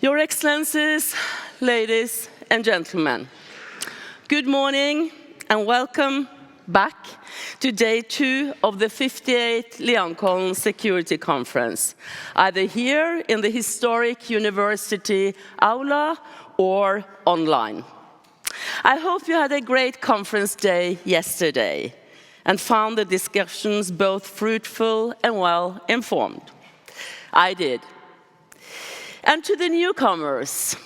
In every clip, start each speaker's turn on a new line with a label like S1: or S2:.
S1: Your Excellencies, ladies and gentlemen, good morning and welcome back to day 2 of the 58th Leangkollen Security Conference, either here in the historic university aula or online. I hope you had a great conference day yesterday and found the discussions both fruitful and well informed. I did. And to the newcomers,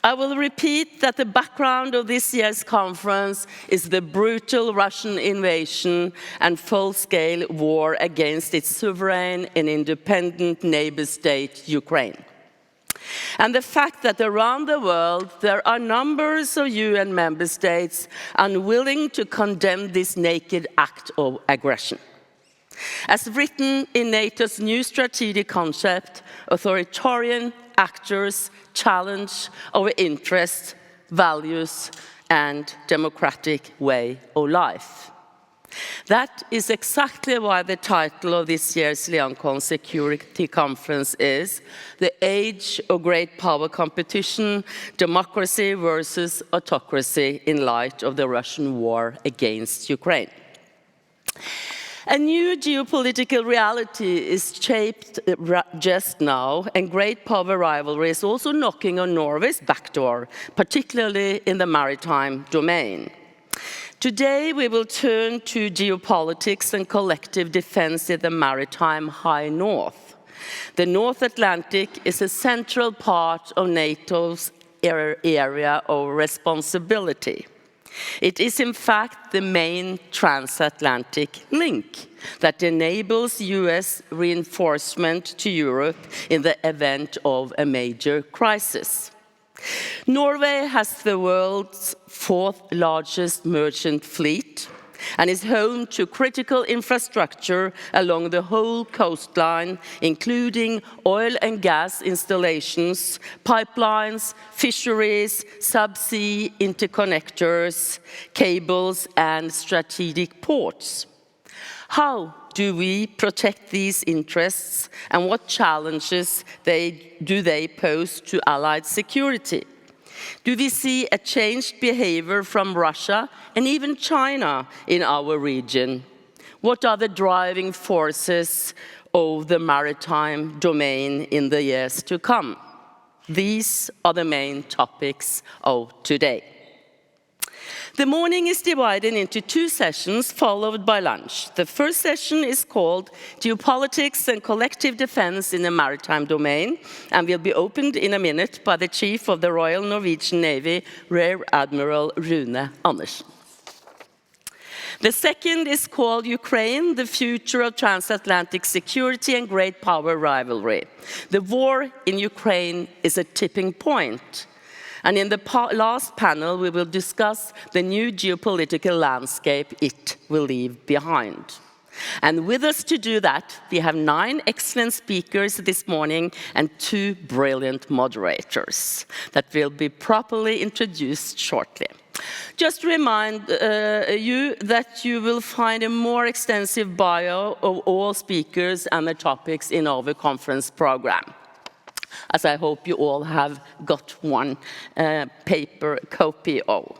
S1: I will repeat that the background of this year's conference is the brutal Russian invasion and full-scale war against its sovereign and independent neighbor state, Ukraine. And the fact that around the world there are numbers of UN member states unwilling to condemn this naked act of aggression. As written in NATO's new strategic concept, authoritarian actors challenge our interests, values, and democratic way of life. That is exactly why the title of this year's Leangkollen Security Conference is The Age of Great Power Competition, Democracy versus Autocracy in Light of the Russian War against Ukraine. A new geopolitical reality is shaped just now, and great power rivalry is also knocking on Norway's back door, particularly in the maritime domain. Today we will turn to geopolitics and collective defense in the maritime high north. The North Atlantic is a central part of NATO's area of responsibility. It is in fact the main transatlantic link that enables US reinforcement to Europe in the event of a major crisis. Norway has the world's 4th largest merchant fleet and is home to critical infrastructure along the whole coastline, including oil and gas installations, pipelines, fisheries, subsea interconnectors, cables, and strategic ports. How do we protect these interests, and what challenges do they pose to Allied security? Do we see a changed behavior from Russia and even China in our region? What are the driving forces of the maritime domain in the years to come? These are the main topics of today. The morning is divided into 2 sessions followed by lunch. The first session is called Geopolitics and Collective Defense in the Maritime Domain and will be opened in a minute by the Chief of the Royal Norwegian Navy, Rear Admiral Rune Andersen. The second is called Ukraine, the Future of Transatlantic Security and Great Power Rivalry. The war in Ukraine is a tipping point. And in the last panel, we will discuss the new geopolitical landscape it will leave behind. And with us to do that, we have 9 excellent speakers this morning and 2 brilliant moderators that will be properly introduced shortly. Just to remind you that you will find a more extensive bio of all speakers and the topics in our conference program, as I hope you all have got one paper copy of.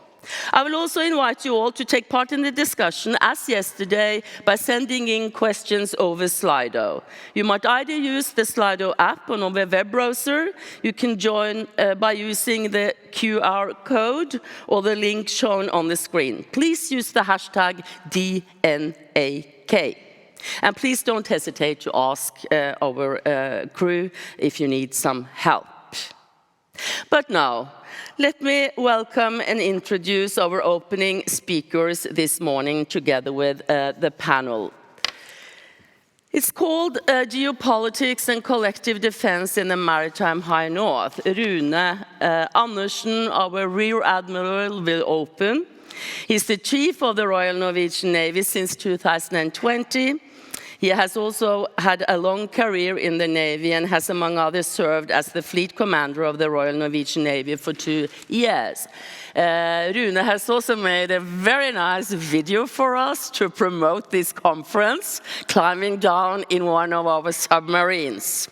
S1: I will also invite you all to take part in the discussion, as yesterday, by sending in questions over Slido. You might either use the Slido app on our web browser, you can join by using the QR code or the link shown on the screen. Please use the hashtag DNAK. And please don't hesitate to ask our crew if you need some help. But now, let me welcome and introduce our opening speakers this morning together with the panel. It's called Geopolitics and Collective Defense in the Maritime High North. Rune Andersen, our Rear Admiral, will open. He's the Chief of the Royal Norwegian Navy since 2020. He has also had a long career in the Navy and has, among others, served as the Fleet Commander of the Royal Norwegian Navy for 2 years. Rune has also made a very nice video for us to promote this conference, climbing down in one of our submarines.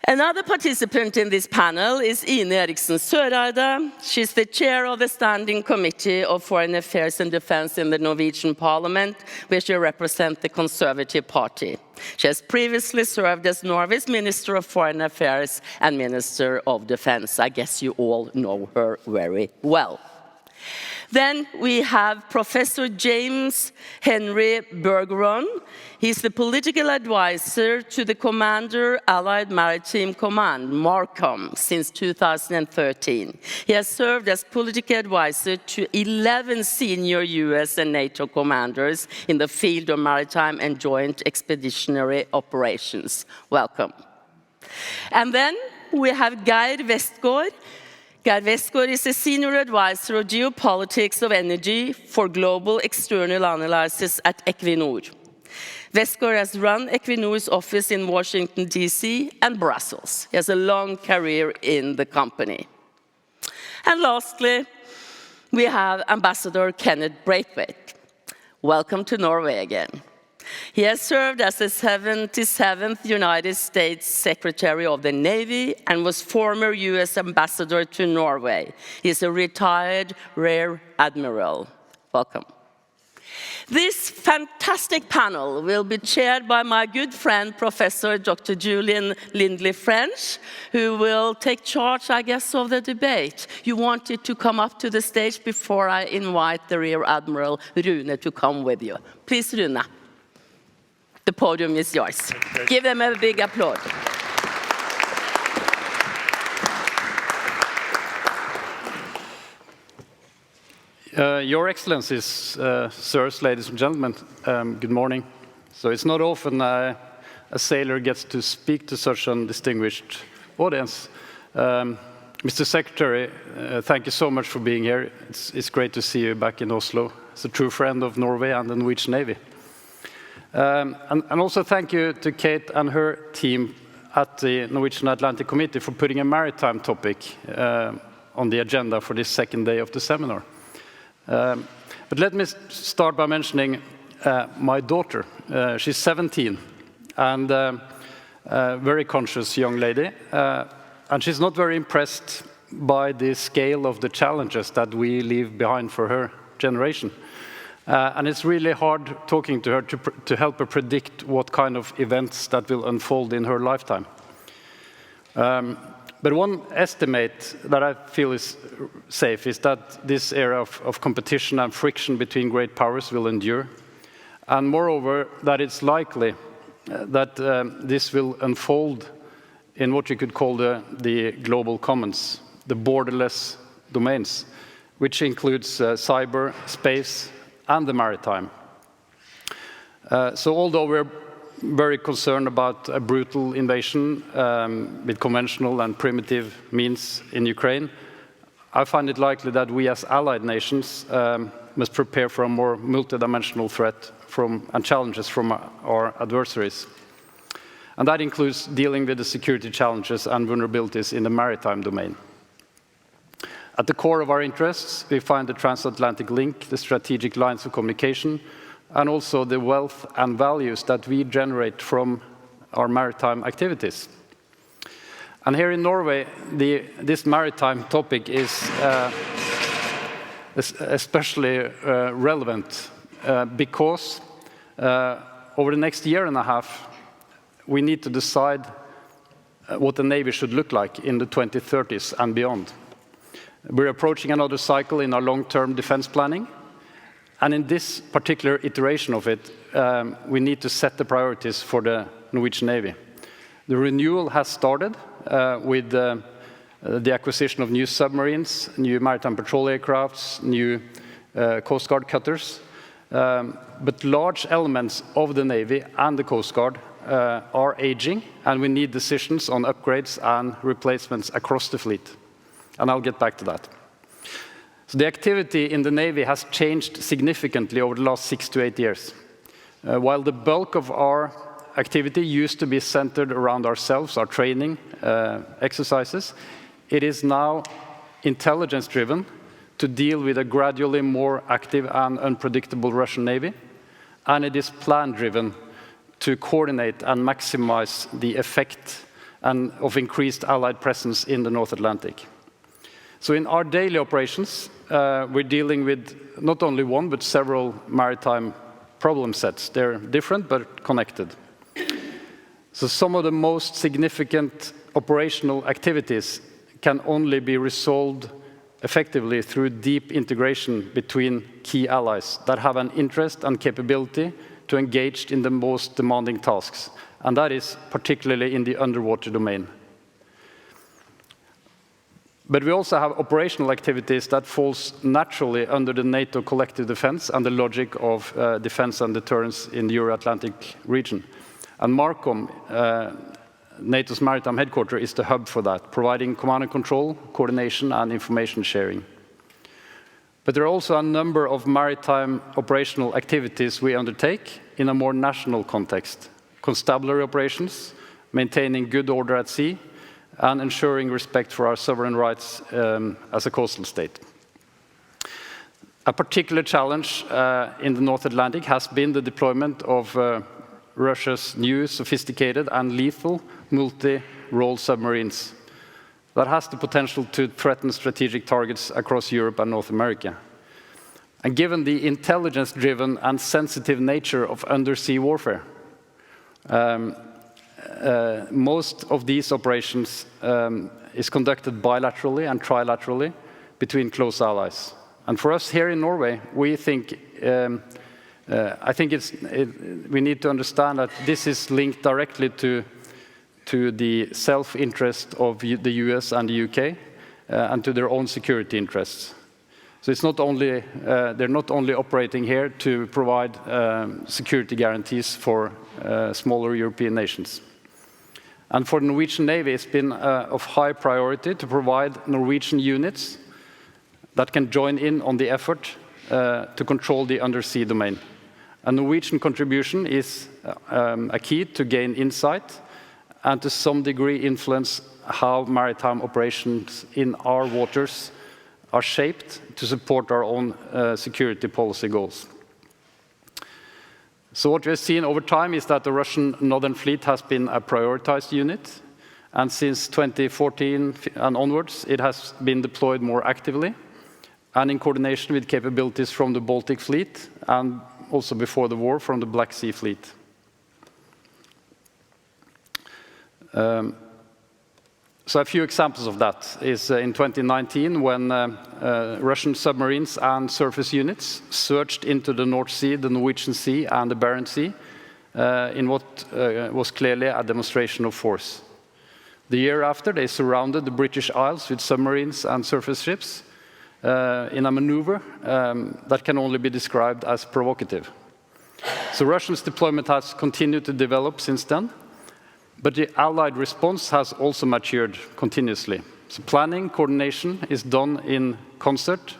S1: Another participant in this panel is Eriksen Søreide. She's the chair of the Standing Committee of Foreign Affairs and Defense in the Norwegian Parliament, where she represents the Conservative Party. She has previously served as Norway's Minister of Foreign Affairs and Minister of Defense. I guess you all know her very well. Then we have Professor James Henry Bergeron. He's the political advisor to the Commander Allied Maritime Command, MARCOM, since 2013. He has served as political advisor to 11 senior US and NATO commanders in the field of maritime and joint expeditionary operations. Welcome. And then we have Geir Westgaard. Geir Westgaard is a senior advisor of Geopolitics of Energy for Global External Analysis at Equinor. Westgaard has run Equinor's office in Washington, D.C. and Brussels. He has a long career in the company. And lastly, we have Ambassador Kenneth Braithwaite. Welcome to Norway again. He has served as the 77th United States Secretary of the Navy and was former US Ambassador to Norway. He is a retired Rear Admiral. Welcome. This fantastic panel will be chaired by my good friend, Professor Dr. Julian Lindley-French, who will take charge, I guess, of the debate. You wanted to come up to the stage before I invite the Rear Admiral Rune to come with you. Please, Rune. The podium is yours. Give them a big applause.
S2: Your Excellencies, sirs, ladies and gentlemen, good morning. So it's not often a sailor gets to speak to such a distinguished audience. Mr. Secretary, thank you so much for being here. It's great to see you back in Oslo. As a true friend of Norway and the Norwegian Navy. And also thank you to Kate and her team at the Norwegian Atlantic Committee for putting a maritime topic on the agenda for this second day of the seminar. But let me start by mentioning my daughter. She's 17 and a very conscious young lady. And she's not very impressed by the scale of the challenges that we leave behind for her generation. And it's really hard talking to her to help her predict what kind of events that will unfold in her lifetime. But one estimate that I feel is safe is that this era of competition and friction between great powers will endure. And moreover, that it's likely that this will unfold in what you could call the global commons, the borderless domains, which includes cyber, space, and the maritime. So although we're very concerned about a brutal invasion with conventional and primitive means in Ukraine, I find it likely that we as allied nations must prepare for a more multidimensional threat and challenges from our adversaries. And that includes dealing with the security challenges and vulnerabilities in the maritime domain. At the core of our interests, we find the transatlantic link, the strategic lines of communication, and also the wealth and values that we generate from our maritime activities. And here in Norway, this maritime topic is especially relevant because over the next year and a half, we need to decide what the Navy should look like in the 2030s and beyond. We're approaching another cycle in our long-term defense planning. And in this particular iteration of it, we need to set the priorities for the Norwegian Navy. The renewal has started with the acquisition of new submarines, new maritime patrol aircrafts, new Coast Guard cutters. But large elements of the Navy and the Coast Guard are aging, and we need decisions on upgrades and replacements across the fleet. And I'll get back to that. So the activity in the Navy has changed significantly over the last 6 to 8 years. While the bulk of our activity used to be centered around ourselves, our training, exercises, it is now intelligence-driven to deal with a gradually more active and unpredictable Russian Navy, and it is plan-driven to coordinate and maximize the effect and of increased Allied presence in the North Atlantic. So in our daily operations, we're dealing with not only one, but several maritime problem sets. They're different, but connected. So some of the most significant operational activities can only be resolved effectively through deep integration between key allies that have an interest and capability to engage in the most demanding tasks, and that is particularly in the underwater domain. But we also have operational activities that falls naturally under the NATO collective defense and the logic of defense and deterrence in the Euro-Atlantic region. And Marcom, NATO's maritime headquarters, is the hub for that, providing command and control, coordination, and information sharing. But there are also a number of maritime operational activities we undertake in a more national context. Constabulary operations, maintaining good order at sea, and ensuring respect for our sovereign rights as a coastal state. A particular challenge in the North Atlantic has been the deployment of Russia's new, sophisticated, and lethal multi-role submarines that has the potential to threaten strategic targets across Europe and North America. And given the intelligence-driven and sensitive nature of undersea warfare, most of these operations is conducted bilaterally and trilaterally between close allies. And for us here in Norway, we think, we need to understand that this is linked directly to the self-interest of the US and the UK and to their own security interests. So it's not only, they're not only operating here to provide security guarantees for smaller European nations. And for the Norwegian Navy, it's been of high priority to provide Norwegian units that can join in on the effort to control the undersea domain. A Norwegian contribution is a key to gain insight and to some degree influence how maritime operations in our waters are shaped to support our own security policy goals. So what we have seen over time is that the Russian Northern Fleet has been a prioritized unit, and since 2014 and onwards, it has been deployed more actively and in coordination with capabilities from the Baltic Fleet and also before the war from the Black Sea Fleet. So a few examples of that is in 2019 when Russian submarines and surface units surged into the North Sea, the Norwegian Sea, and the Barents Sea in what was clearly a demonstration of force. The year after, they surrounded the British Isles with submarines and surface ships in a maneuver that can only be described as provocative. So Russia's deployment has continued to develop since then. But the Allied response has also matured continuously. So planning, coordination is done in concert,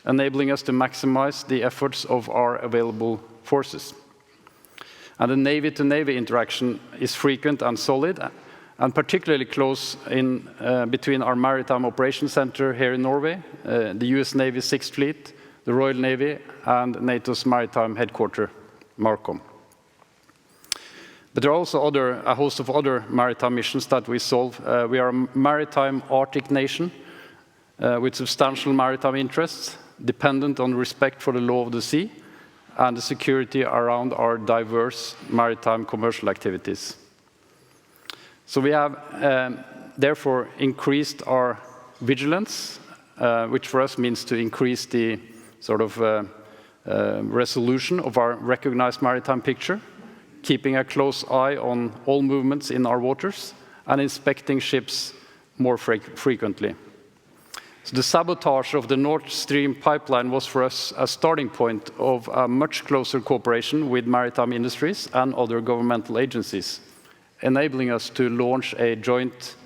S2: enabling us to maximize the efforts of our available forces. And the Navy-to-Navy interaction is frequent and solid, and particularly close in between our Maritime Operations Center here in Norway, the US Navy 6th Fleet, the Royal Navy, and NATO's Maritime Headquarters, Marcom. But there are also a host of other maritime missions that we solve. We are a maritime Arctic nation with substantial maritime interests, dependent on respect for the law of the sea and the security around our diverse maritime commercial activities. So we have therefore increased our vigilance, which for us means to increase the sort of resolution of our recognized maritime picture, keeping a close eye on all movements in our waters, and inspecting ships more frequently. So the sabotage of the Nord Stream pipeline was for us a starting point of a much closer cooperation with maritime industries and other governmental agencies, enabling us to launch a joint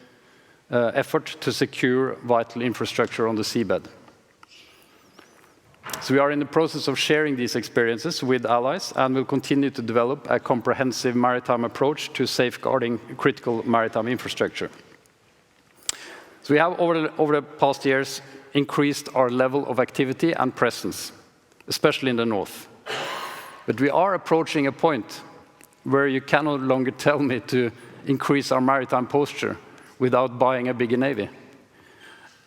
S2: effort to secure vital infrastructure on the seabed. So we are in the process of sharing these experiences with allies and will continue to develop a comprehensive maritime approach to safeguarding critical maritime infrastructure. So we have, over the past years, increased our level of activity and presence, especially in the north. But we are approaching a point where you can no longer tell me to increase our maritime posture without buying a bigger navy.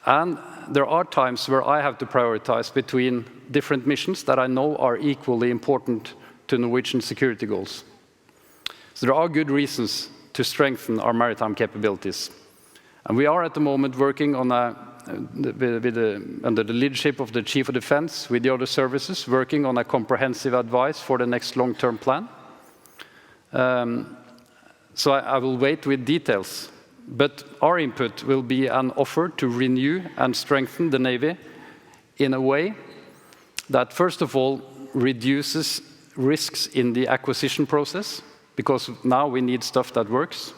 S2: And there are times where I have to prioritize between different missions that I know are equally important to Norwegian security goals. So there are good reasons to strengthen our maritime capabilities. And we are at the moment working on under the leadership of the Chief of Defense with the other services, working on a comprehensive advice for the next long-term plan. So I will wait with details. But our input will be an offer to renew and strengthen the Navy in a way that, first of all, reduces risks in the acquisition process, because now we need stuff that works,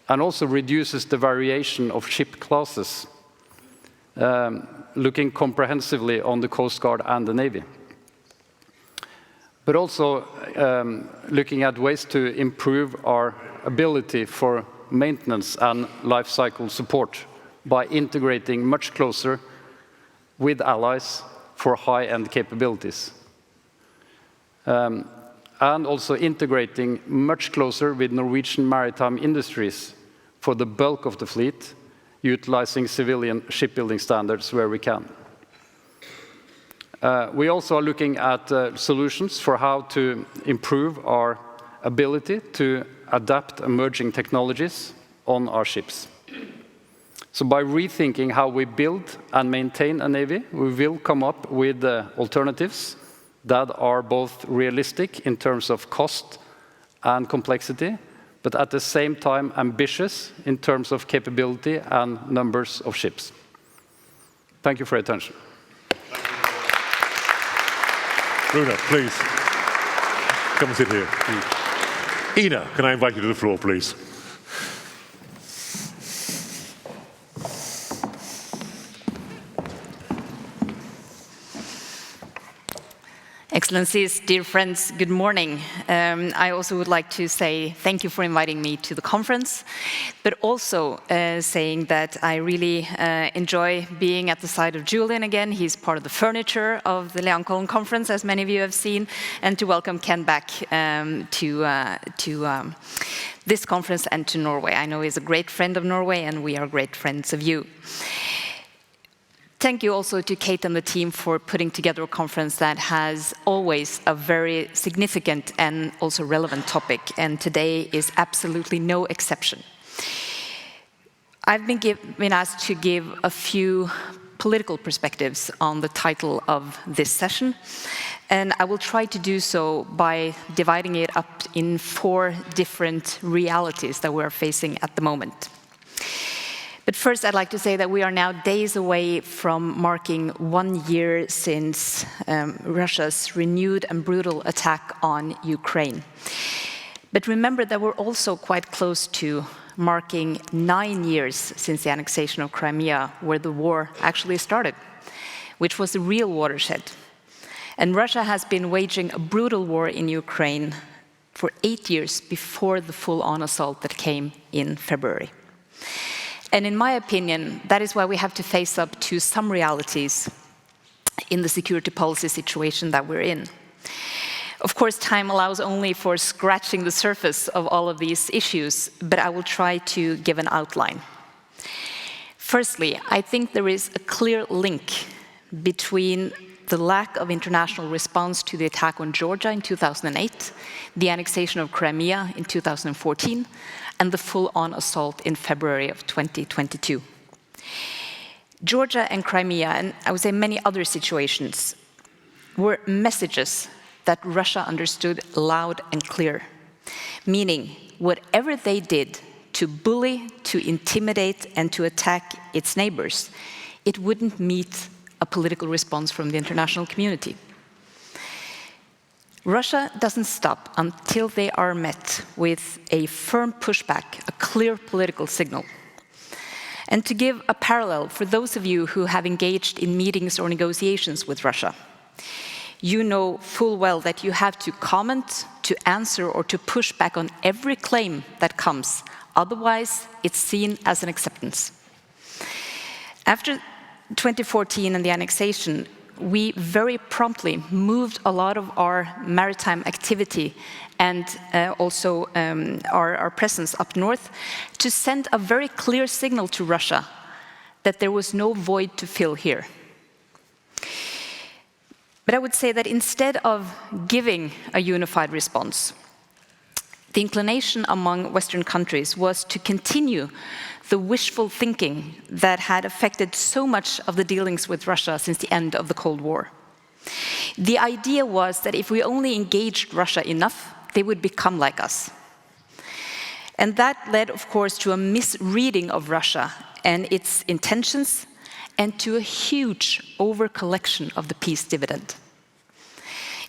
S2: and also reduces the variation of ship classes, looking comprehensively on the Coast Guard and the Navy. But also looking at ways to improve our ability for maintenance and life cycle support by integrating much closer with allies for high-end capabilities. And also integrating much closer with Norwegian maritime industries for the bulk of the fleet, utilizing civilian shipbuilding standards where we can. We also are looking at solutions for how to improve our ability to adapt emerging technologies on our ships. So by rethinking how we build and maintain a navy, we will come up with alternatives that are both realistic in terms of cost and complexity, but at the same time ambitious in terms of capability and numbers of ships. Thank you for your attention.
S3: Rune, please, come and sit here. Ina, can I invite you to the floor, please?
S4: Excellencies, dear friends, good morning. I also would like to say thank you for inviting me to the conference, but also saying that I really enjoy being at the side of Julian again. He's part of the furniture of the Leangkollen conference, as many of you have seen, and to welcome Ken back to this conference and to Norway. I know he's a great friend of Norway, and we are great friends of you. Thank you also to Kate and the team for putting together a conference that has always a very significant and also relevant topic, and today is absolutely no exception. I've been asked to give a few political perspectives on the title of this session, and I will try to do so by dividing it up in 4 different realities that we're facing at the moment. But first, I'd like to say that we are now days away from marking 1 year since Russia's renewed and brutal attack on Ukraine. But remember that we're also quite close to marking 9 years since the annexation of Crimea, where the war actually started, which was a real watershed. And Russia has been waging a brutal war in Ukraine for 8 years before the full-on assault that came in February. And in my opinion, that is why we have to face up to some realities in the security policy situation that we're in. Of course, time allows only for scratching the surface of all of these issues, but I will try to give an outline. Firstly, I think there is a clear link between the lack of international response to the attack on Georgia in 2008, the annexation of Crimea in 2014, and the full-on assault in February of 2022. Georgia and Crimea, and I would say many other situations, were messages that Russia understood loud and clear, meaning whatever they did to bully, to intimidate, and to attack its neighbors, it wouldn't meet a political response from the international community. Russia doesn't stop until they are met with a firm pushback, a clear political signal. And to give a parallel for those of you who have engaged in meetings or negotiations with Russia, you know full well that you have to comment, to answer, or to push back on every claim that comes. Otherwise, it's seen as an acceptance. After 2014 and the annexation, we very promptly moved a lot of our maritime activity and also our presence up north to send a very clear signal to Russia that there was no void to fill here. But I would say that instead of giving a unified response, the inclination among Western countries was to continue the wishful thinking that had affected so much of the dealings with Russia since the end of the Cold War. The idea was that if we only engaged Russia enough, they would become like us. And that led, of course, to a misreading of Russia and its intentions, and to a huge overcollection of the peace dividend.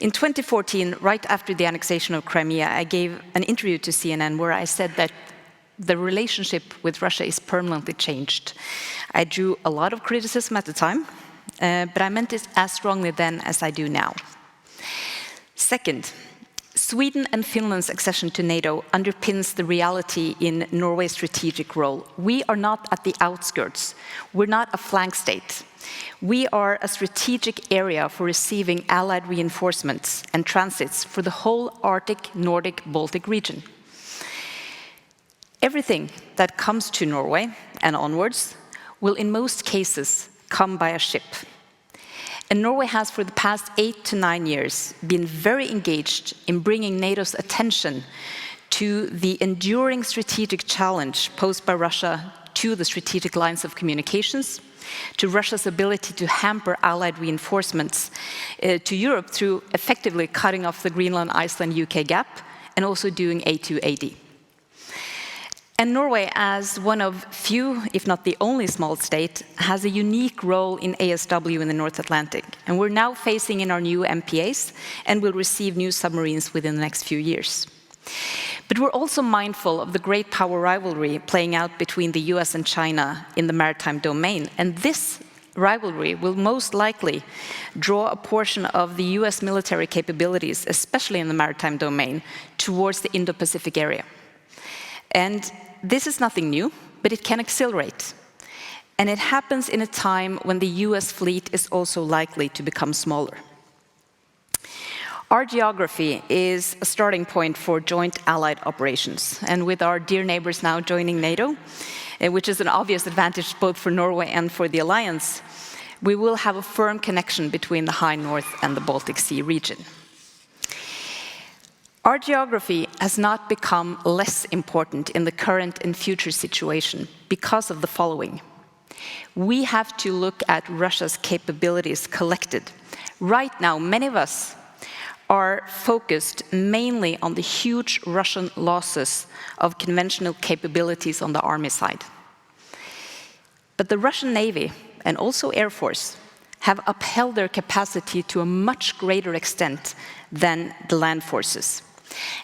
S4: In 2014, right after the annexation of Crimea, I gave an interview to CNN where I said that the relationship with Russia is permanently changed. I drew a lot of criticism at the time, but I meant it as strongly then as I do now. Second, Sweden and Finland's accession to NATO underpins the reality in Norway's strategic role. We are not at the outskirts. We're not a flank state. We are a strategic area for receiving allied reinforcements and transits for the whole Arctic, Nordic, Baltic region. Everything that comes to Norway and onwards will in most cases come by a ship. And Norway has for the past 8 to 9 years been very engaged in bringing NATO's attention to the enduring strategic challenge posed by Russia to the strategic lines of communications, to Russia's ability to hamper allied reinforcements to Europe through effectively cutting off the Greenland, Iceland, UK gap, and also doing A2AD. And Norway, as one of few, if not the only small state, has a unique role in ASW in the North Atlantic. And we're now phasing in our new MPAs and will receive new submarines within the next few years. But we're also mindful of the great power rivalry playing out between the US and China in the maritime domain. And this rivalry will most likely draw a portion of the US military capabilities, especially in the maritime domain, towards the Indo-Pacific area. And this is nothing new, but it can accelerate. And it happens in a time when the US fleet is also likely to become smaller. Our geography is a starting point for joint allied operations. And with our dear neighbors now joining NATO, which is an obvious advantage both for Norway and for the alliance, we will have a firm connection between the High North and the Baltic Sea region. Our geography has not become less important in the current and future situation because of the following. We have to look at Russia's capabilities collected. Right now, many of us are focused mainly on the huge Russian losses of conventional capabilities on the army side. But the Russian Navy and also Air Force have upheld their capacity to a much greater extent than the land forces.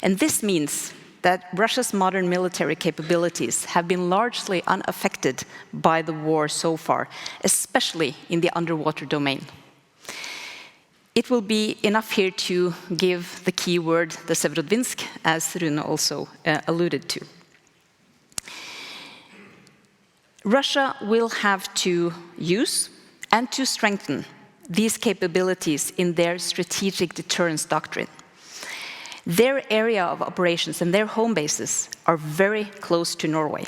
S4: And this means that Russia's modern military capabilities have been largely unaffected by the war so far, especially in the underwater domain. It will be enough here to give the key word, the Severodvinsk, as Rune also alluded to. Russia will have to use and to strengthen these capabilities in their strategic deterrence doctrine. Their area of operations and their home bases are very close to Norway.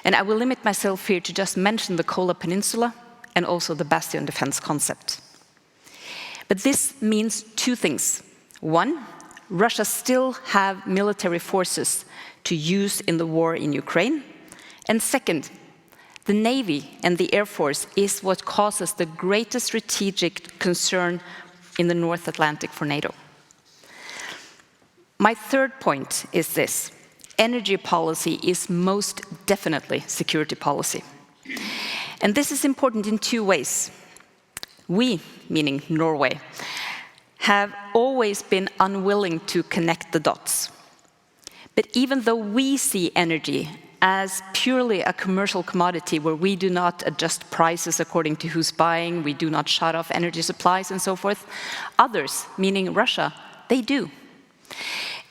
S4: And I will limit myself here to just mention the Kola Peninsula and also the bastion defense concept. But this means two things. One, Russia still have military forces to use in the war in Ukraine. And second, the Navy and the Air Force is what causes the greatest strategic concern in the North Atlantic for NATO. My third point is this. Energy policy is most definitely security policy. And this is important in two ways. We, meaning Norway, have always been unwilling to connect the dots. But even though we see energy as purely a commercial commodity where we do not adjust prices according to who's buying, we do not shut off energy supplies and so forth, others, meaning Russia, they do.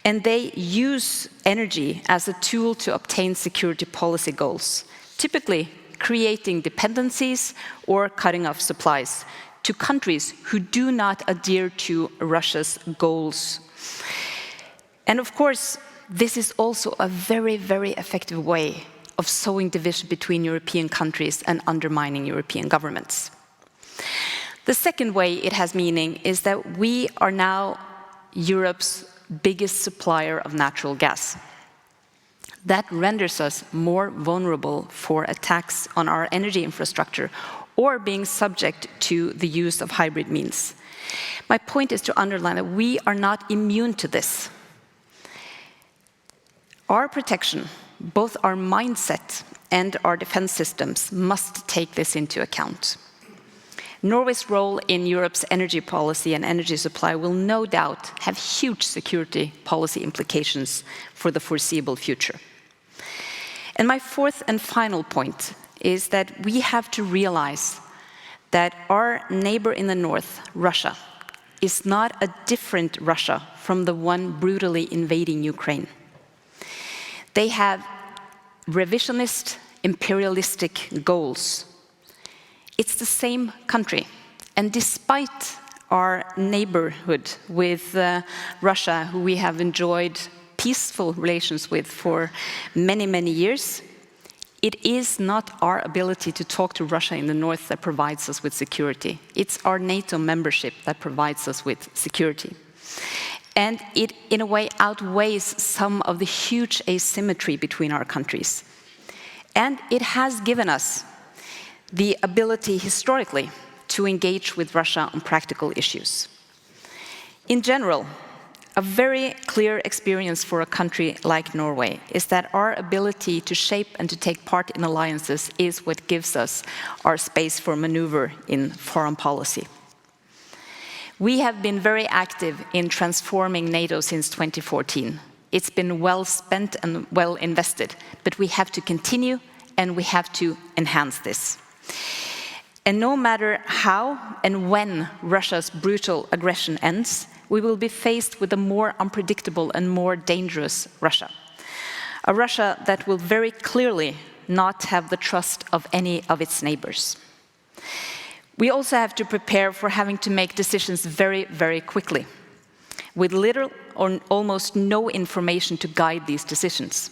S4: And they use energy as a tool to obtain security policy goals, typically creating dependencies or cutting off supplies to countries who do not adhere to Russia's goals. And of course, this is also a very, very effective way of sowing division between European countries and undermining European governments. The second way it has meaning is that we are now Europe's biggest supplier of natural gas. That renders us more vulnerable for attacks on our energy infrastructure or being subject to the use of hybrid means. My point is to underline that we are not immune to this. Our protection, both our mindset and our defense systems, must take this into account. Norway's role in Europe's energy policy and energy supply will no doubt have huge security policy implications for the foreseeable future. And my fourth and final point is that we have to realize that our neighbor in the north, Russia, is not a different Russia from the one brutally invading Ukraine. They have revisionist, imperialistic goals. It's the same country, and despite our neighborhood with Russia, who we have enjoyed peaceful relations with for many, many years, it is not our ability to talk to Russia in the north that provides us with security. It's our NATO membership that provides us with security. And it, in a way, outweighs some of the huge asymmetry between our countries. And it has given us the ability, historically, to engage with Russia on practical issues. In general, a very clear experience for a country like Norway is that our ability to shape and to take part in alliances is what gives us our space for maneuver in foreign policy. We have been very active in transforming NATO since 2014. It's been well spent and well invested, but we have to continue and we have to enhance this. And no matter how and when Russia's brutal aggression ends, we will be faced with a more unpredictable and more dangerous Russia. A Russia that will very clearly not have the trust of any of its neighbors. We also have to prepare for having to make decisions very, very quickly, with little or almost no information to guide these decisions.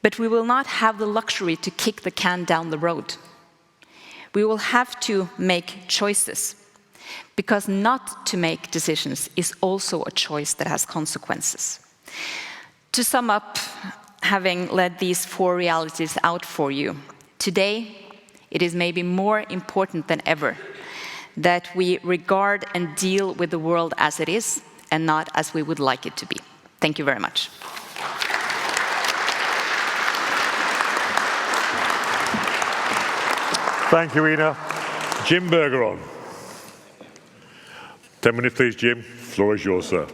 S4: But we will not have the luxury to kick the can down the road. We will have to make choices, because not to make decisions is also a choice that has consequences. To sum up, having led these four realities out for you, today it is maybe more important than ever that we regard and deal with the world as it is and not as we would like it to be. Thank you very much.
S3: Thank you, Ina. Jim Bergeron. 10 minutes, please, Jim. Floor is yours, sir.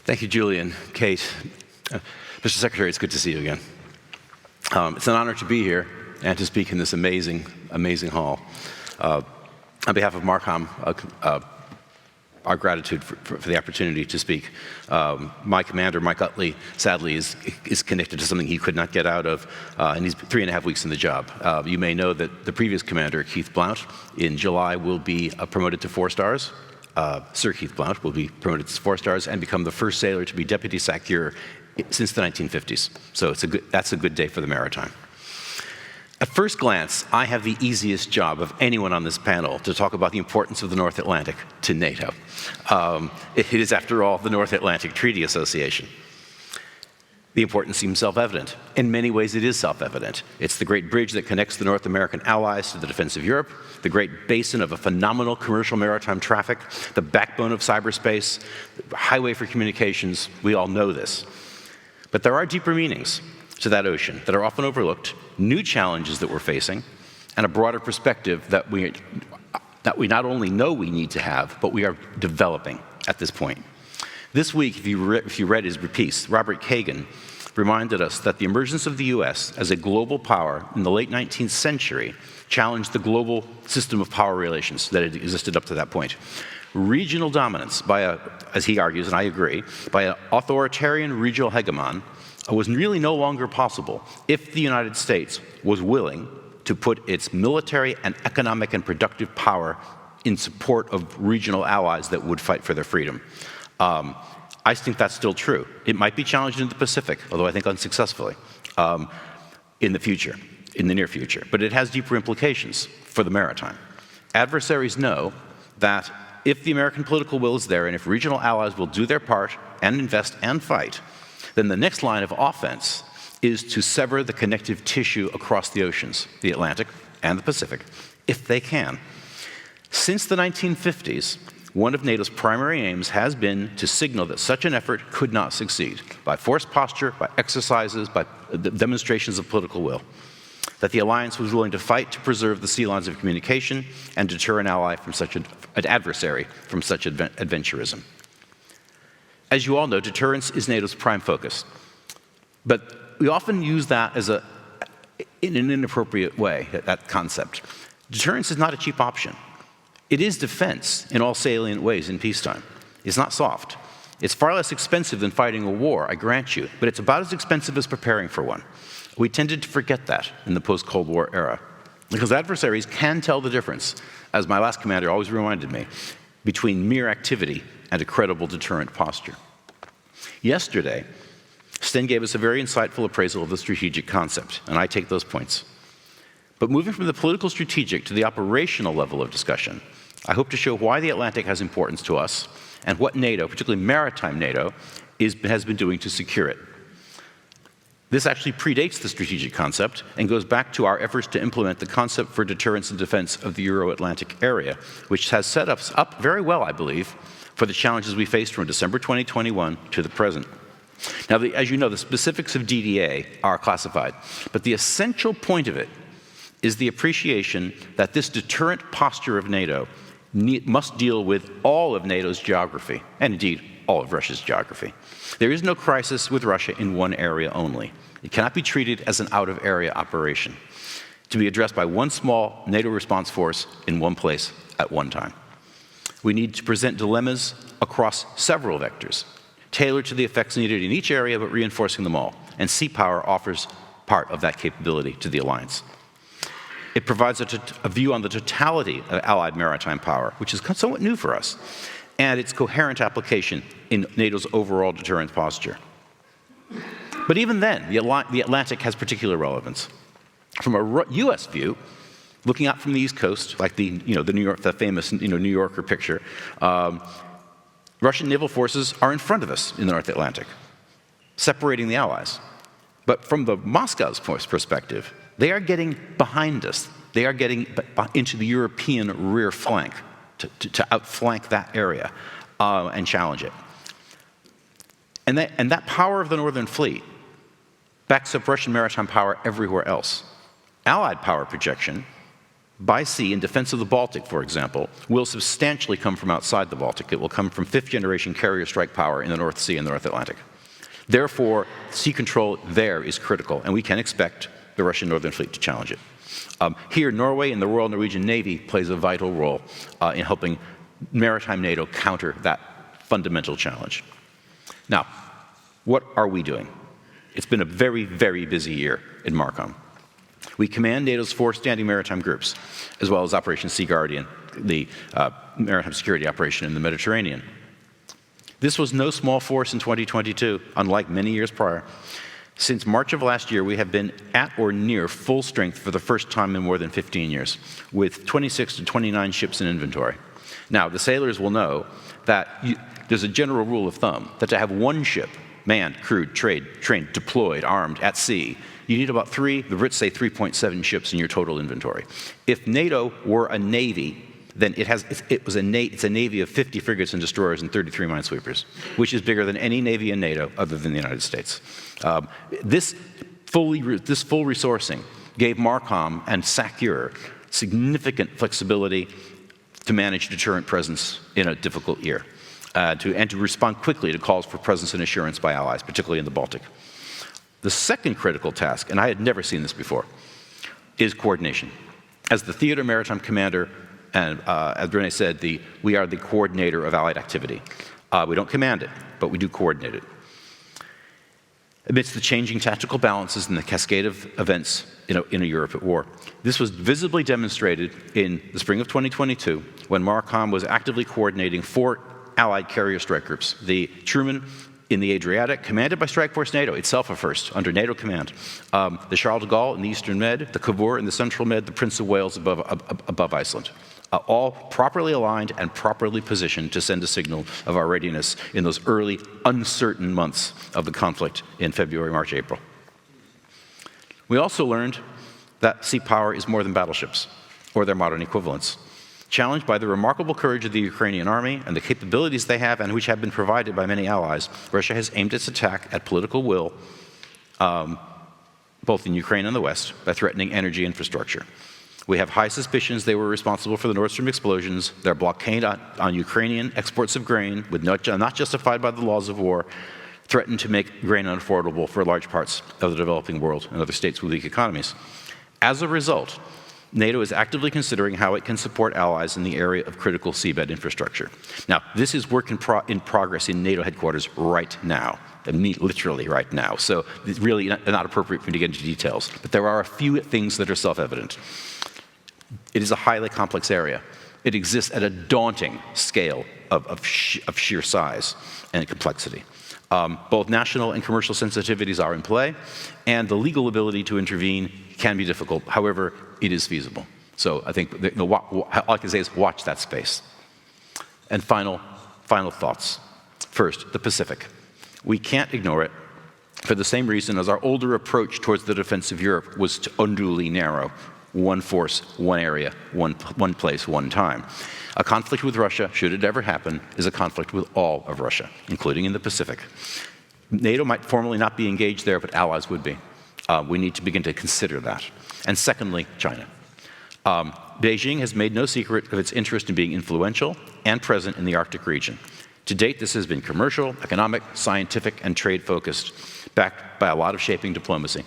S5: Thank you, Julian, Kate. Mr. Secretary, it's good to see you again. It's an honor to be here and to speak in this amazing, amazing hall. On behalf of Markham, our gratitude for the opportunity to speak. My commander, Mike Utley, sadly is connected to something he could not get out of, and he's 3.5 weeks in the job. You may know that the previous commander, Keith Blount, in July will be promoted to 4 stars. Sir Keith Blount will be promoted to 4 stars and become the first sailor to be Deputy SACEUR since the 1950s. So that's a good day for the Maritime. At first glance, I have the easiest job of anyone on this panel to talk about the importance of the North Atlantic to NATO. It is, after all, the North Atlantic Treaty Association. The importance seems self-evident. In many ways, it is self-evident. It's the great bridge that connects the North American allies to the defense of Europe, the great basin of a phenomenal commercial maritime traffic, the backbone of cyberspace, the highway for communications. We all know this. But there are deeper meanings to that ocean that are often overlooked, new challenges that we're facing, and a broader perspective that we not only know we need to have, but we are developing at this point. This week, if you read his piece, Robert Kagan reminded us that the emergence of the US as a global power in the late 19th century challenged the global system of power relations that had existed up to that point. Regional dominance by as he argues, and I agree, by an authoritarian regional hegemon was really no longer possible if the United States was willing to put its military and economic and productive power in support of regional allies that would fight for their freedom. I think that's still true. It might be challenged in the Pacific, although I think unsuccessfully, in the near future. But it has deeper implications for the maritime. Adversaries know that if the American political will is there and if regional allies will do their part and invest and fight, then the next line of offense is to sever the connective tissue across the oceans, the Atlantic and the Pacific, if they can. Since the 1950s, one of NATO's primary aims has been to signal that such an effort could not succeed by forced posture, by exercises, by demonstrations of political will. That the alliance was willing to fight to preserve the sea lines of communication and deter an ally from such an adversary from such adventurism. As you all know, deterrence is NATO's prime focus. But we often use that in an inappropriate way, that concept. Deterrence is not a cheap option. It is defense in all salient ways in peacetime. It's not soft. It's far less expensive than fighting a war, I grant you, but it's about as expensive as preparing for one. We tended to forget that in the post-Cold War era, because adversaries can tell the difference, as my last commander always reminded me, between mere activity and a credible deterrent posture. Yesterday, Sten gave us a very insightful appraisal of the strategic concept, and I take those points. But moving from the political strategic to the operational level of discussion, I hope to show why the Atlantic has importance to us and what NATO, particularly maritime NATO, has been doing to secure it. This actually predates the strategic concept and goes back to our efforts to implement the concept for deterrence and defense of the Euro-Atlantic area, which has set us up very well, I believe, for the challenges we faced from December 2021 to the present. Now, as you know, the specifics of DDA are classified, but the essential point of it is the appreciation that this deterrent posture of NATO must deal with all of NATO's geography, and indeed all of Russia's geography. There is no crisis with Russia in one area only. It cannot be treated as an out-of-area operation, to be addressed by one small NATO response force in one place at one time. We need to present dilemmas across several vectors, tailored to the effects needed in each area but reinforcing them all, and sea power offers part of that capability to the alliance. It provides a view on the totality of Allied maritime power, which is somewhat new for us, and its coherent application in NATO's overall deterrent posture. But even then, the Atlantic has particular relevance. From a US view, looking out from the East Coast, like the famous New Yorker picture, Russian naval forces are in front of us in the North Atlantic, separating the Allies. But from the Moscow's perspective, they are getting behind us. They are getting into the European rear flank to outflank that area and challenge it. And that power of the Northern Fleet backs up Russian maritime power everywhere else. Allied power projection by sea in defense of the Baltic, for example, will substantially come from outside the Baltic. It will come from fifth-generation carrier strike power in the North Sea and the North Atlantic. Therefore, sea control there is critical, and we can expect the Russian Northern Fleet to challenge it. Here, Norway and the Royal Norwegian Navy plays a vital role in helping maritime NATO counter that fundamental challenge. Now, what are we doing? It's been a very, very busy year in Marcom. We command NATO's 4 standing maritime groups, as well as Operation Sea Guardian, the maritime security operation in the Mediterranean. This was no small force in 2022, unlike many years prior. Since March of last year, we have been at or near full strength for the first time in more than 15 years, with 26 to 29 ships in inventory. Now, the sailors will know that there's a general rule of thumb that to have one ship, manned, crewed, trained, deployed, armed, at sea, you need about the Brits say 3.7 ships in your total inventory. If NATO were a navy, then it's a navy of 50 frigates and destroyers and 33 minesweepers, which is bigger than any navy in NATO other than the United States. This full resourcing gave Marcom and SACEUR significant flexibility to manage deterrent presence in a difficult year, and to respond quickly to calls for presence and assurance by allies, particularly in the Baltic. The second critical task, and I had never seen this before, is coordination. As the theater maritime commander, and as Rune said, we are the coordinator of Allied activity. We don't command it, but we do coordinate it. Amidst the changing tactical balances and the cascade of events in a Europe at war. This was visibly demonstrated in the spring of 2022 when Maritime was actively coordinating 4 Allied carrier strike groups. The Truman in the Adriatic, commanded by Strike Force NATO, itself a first, under NATO command. The Charles de Gaulle in the Eastern Med, the Cavour in the Central Med, the Prince of Wales above Iceland. All properly aligned and properly positioned to send a signal of our readiness in those early, uncertain months of the conflict in February, March, April. We also learned that sea power is more than battleships or their modern equivalents. Challenged by the remarkable courage of the Ukrainian army and the capabilities they have and which have been provided by many allies, Russia has aimed its attack at political will, both in Ukraine and the West, by threatening energy infrastructure. We have high suspicions they were responsible for the Nord Stream explosions, their blockade on Ukrainian exports of grain, not justified by the laws of war, threatened to make grain unaffordable for large parts of the developing world and other states with weak economies. As a result, NATO is actively considering how it can support allies in the area of critical seabed infrastructure. Now, this is work in progress in NATO headquarters right now, literally right now, so it's really not appropriate for me to get into details. But there are a few things that are self-evident. It is a highly complex area. It exists at a daunting scale of sheer size and complexity. Both national and commercial sensitivities are in play, and the legal ability to intervene can be difficult. However, it is feasible. So I think all I can say is watch that space. And final thoughts. First, the Pacific. We can't ignore it for the same reason as our older approach towards the defense of Europe was unduly narrow. One force, one area, one place, one time. A conflict with Russia, should it ever happen, is a conflict with all of Russia, including in the Pacific. NATO might formally not be engaged there, but allies would be. We need to begin to consider that. And secondly, China. Beijing has made no secret of its interest in being influential and present in the Arctic region. To date, this has been commercial, economic, scientific, and trade-focused, backed by a lot of shaping diplomacy.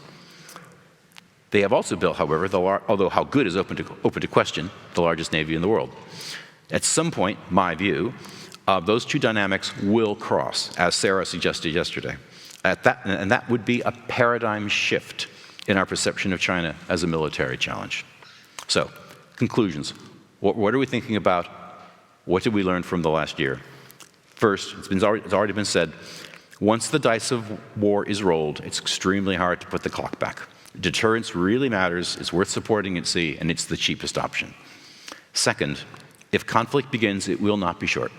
S5: They have also built, however, although how good is open to question, the largest navy in the world. At some point, my view, those two dynamics will cross, as Sarah suggested yesterday. And that would be a paradigm shift in our perception of China as a military challenge. So, conclusions. What are we thinking about? What did we learn from the last year? First, it's already been said, once the dice of war is rolled, it's extremely hard to put the clock back. Deterrence really matters, it's worth supporting at sea, and it's the cheapest option. Second, if conflict begins, it will not be short.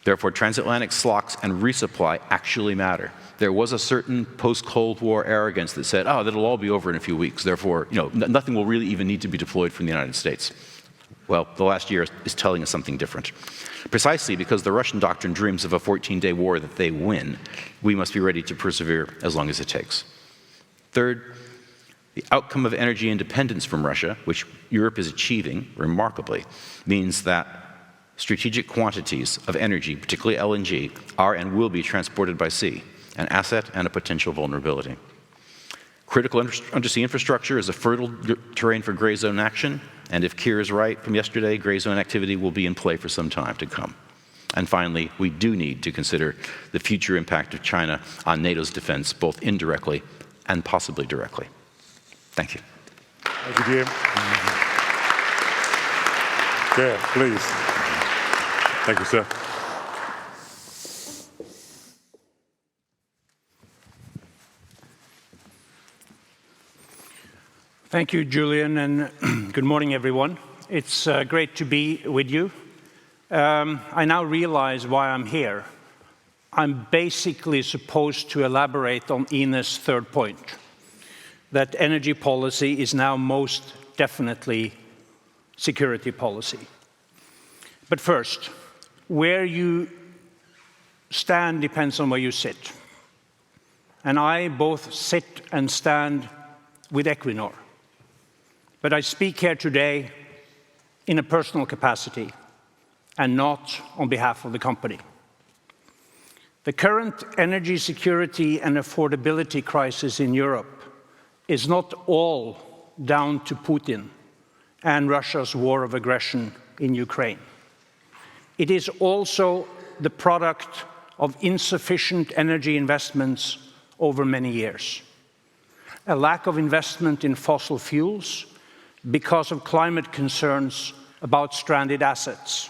S5: Therefore, transatlantic slocks and resupply actually matter. There was a certain post-Cold War arrogance that said, oh, that'll all be over in a few weeks, therefore, nothing will really even need to be deployed from the United States. Well, the last year is telling us something different. Precisely because the Russian doctrine dreams of a 14-day war that they win, we must be ready to persevere as long as it takes. Third, the outcome of energy independence from Russia, which Europe is achieving remarkably, means that strategic quantities of energy, particularly LNG, are and will be transported by sea, an asset and a potential vulnerability. Critical undersea infrastructure is a fertile terrain for gray zone action, and if Geir is right from yesterday, gray zone activity will be in play for some time to come. And finally, we do need to consider the future impact of China on NATO's defense, both indirectly and possibly directly. Thank you.
S3: Thank you, Geir. Geir, please. Thank you, sir.
S6: Thank you, Julian, and good morning, everyone. It's great to be with you. I now realize why I'm here. I'm basically supposed to elaborate on Ine's third point, that energy policy is now most definitely security policy. But first, where you stand depends on where you sit. And I both sit and stand with Equinor. But I speak here today in a personal capacity and not on behalf of the company. The current energy security and affordability crisis in Europe is not all down to Putin and Russia's war of aggression in Ukraine. It is also the product of insufficient energy investments over many years. A lack of investment in fossil fuels because of climate concerns about stranded assets,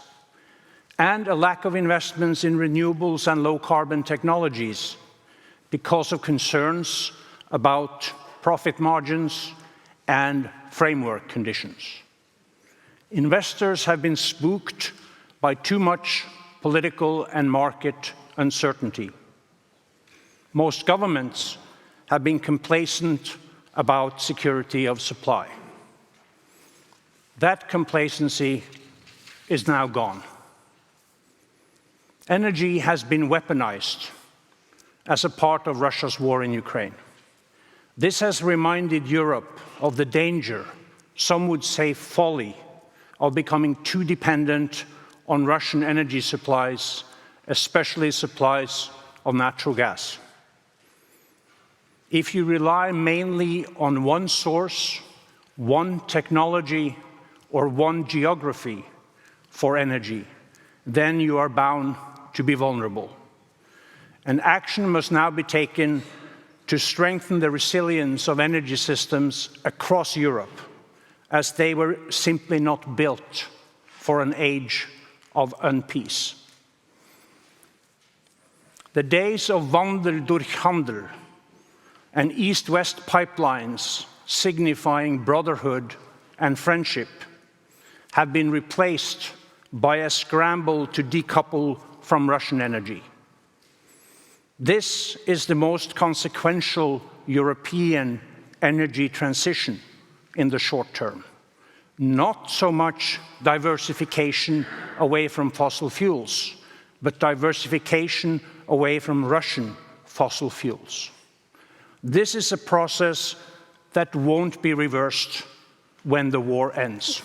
S6: and a lack of investments in renewables and low-carbon technologies because of concerns about profit margins and framework conditions. Investors have been spooked by too much political and market uncertainty. Most governments have been complacent about security of supply. That complacency is now gone. Energy has been weaponized as a part of Russia's war in Ukraine. This has reminded Europe of the danger, some would say folly, of becoming too dependent on Russian energy supplies, especially supplies of natural gas. If you rely mainly on one source, one technology, or one geography for energy, then you are bound to be vulnerable. And action must now be taken to strengthen the resilience of energy systems across Europe, as they were simply not built for an age of unpeace. The days of Wandel durch Handel and east-west pipelines signifying brotherhood and friendship have been replaced by a scramble to decouple from Russian energy. This is the most consequential European energy transition in the short term. Not so much diversification away from fossil fuels, but diversification away from Russian fossil fuels. This is a process that won't be reversed when the war ends.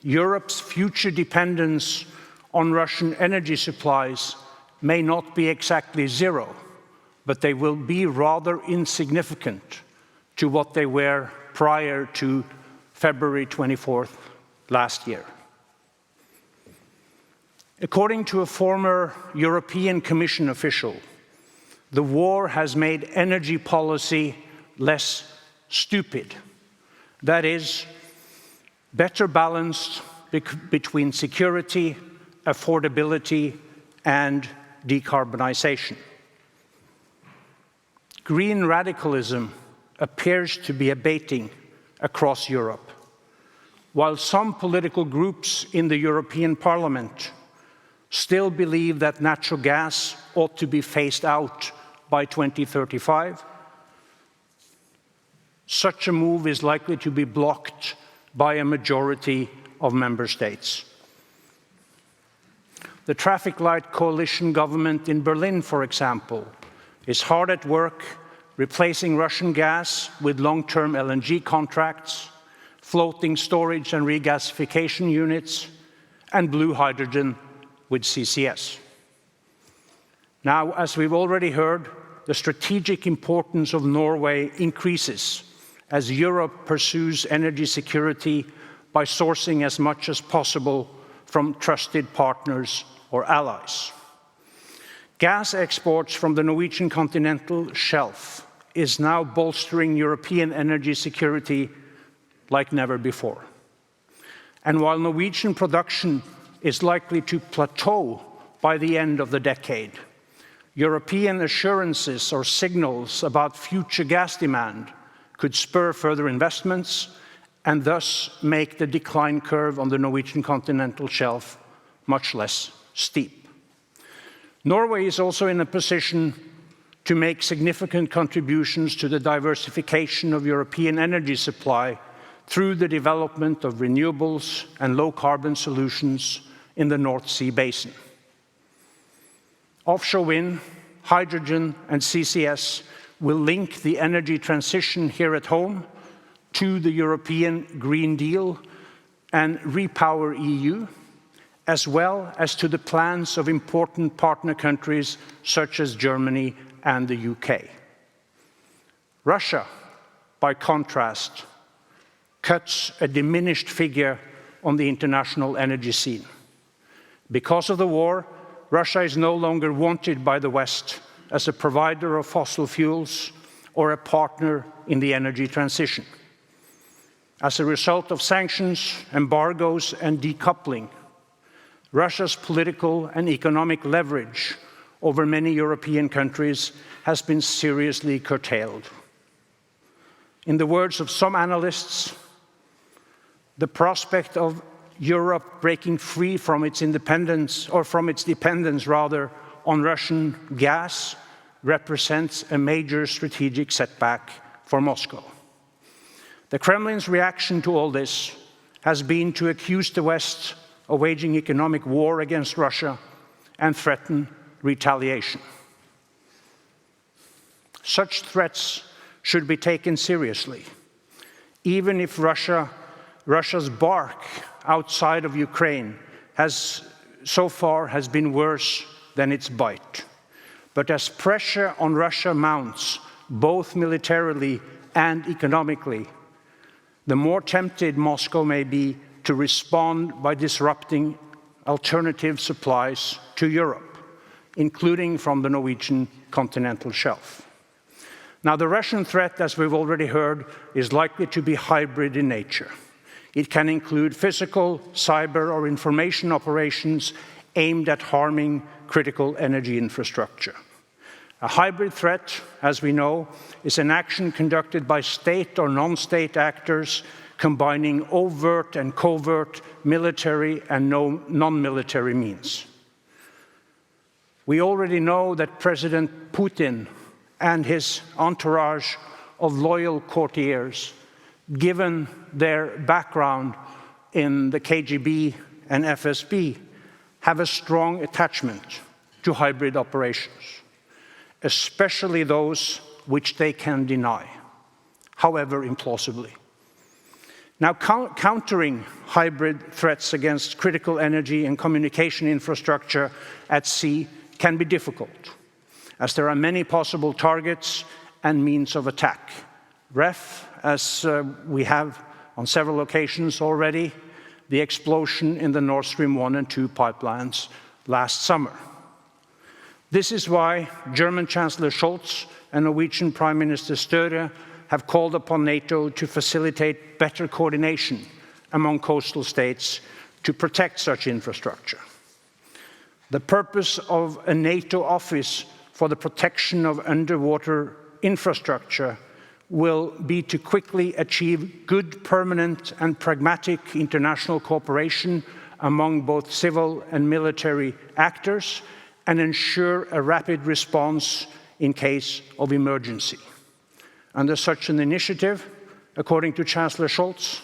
S6: Europe's future dependence on Russian energy supplies may not be exactly zero, but they will be rather insignificant to what they were prior to February 24th last year. According to a former European Commission official, the war has made energy policy less stupid. That is, better balanced between security, affordability, and decarbonization. Green radicalism appears to be abating across Europe, while some political groups in the European Parliament still believe that natural gas ought to be phased out by 2035. Such a move is likely to be blocked by a majority of member states. The traffic light coalition government in Berlin, for example, is hard at work replacing Russian gas with long-term LNG contracts, floating storage and regasification units, and blue hydrogen with CCS. Now, as we've already heard, the strategic importance of Norway increases as Europe pursues energy security by sourcing as much as possible from trusted partners or allies. Gas exports from the Norwegian continental shelf is now bolstering European energy security like never before. And while Norwegian production is likely to plateau by the end of the decade, European assurances or signals about future gas demand could spur further investments and thus make the decline curve on the Norwegian continental shelf much less steep. Norway is also in a position to make significant contributions to the diversification of European energy supply through the development of renewables and low-carbon solutions in the North Sea basin. Offshore wind, hydrogen, and CCS will link the energy transition here at home to the European Green Deal and Repower EU, as well as to the plans of important partner countries such as Germany and the UK. Russia, by contrast, cuts a diminished figure on the international energy scene. Because of the war, Russia is no longer wanted by the West as a provider of fossil fuels or a partner in the energy transition. As a result of sanctions, embargoes, and decoupling, Russia's political and economic leverage over many European countries has been seriously curtailed. In the words of some analysts, the prospect of Europe breaking free from its independence, or from its dependence rather, on Russian gas represents a major strategic setback for Moscow. The Kremlin's reaction to all this has been to accuse the West of waging economic war against Russia and threaten retaliation. Such threats should be taken seriously, even if Russia's bark outside of Ukraine has so far been worse than its bite. But as pressure on Russia mounts, both militarily and economically, the more tempted Moscow may be to respond by disrupting alternative supplies to Europe, including from the Norwegian continental shelf. Now, the Russian threat, as we've already heard, is likely to be hybrid in nature. It can include physical, cyber, or information operations aimed at harming critical energy infrastructure. A hybrid threat, as we know, is an action conducted by state or non-state actors combining overt and covert military and non-military means. We already know that President Putin and his entourage of loyal courtiers, given their background in the KGB and FSB, have a strong attachment to hybrid operations, especially those which they can deny, however implausibly. Now, countering hybrid threats against critical energy and communication infrastructure at sea can be difficult, as there are many possible targets and means of attack. As we have on several occasions already, the explosion in the Nord Stream 1 and 2 pipelines last summer. This is why German Chancellor Scholz and Norwegian Prime Minister Støre have called upon NATO to facilitate better coordination among coastal states to protect such infrastructure. The purpose of a NATO office for the protection of underwater infrastructure will be to quickly achieve good, permanent, and pragmatic international cooperation among both civil and military actors and ensure a rapid response in case of emergency. Under such an initiative, according to Chancellor Scholz,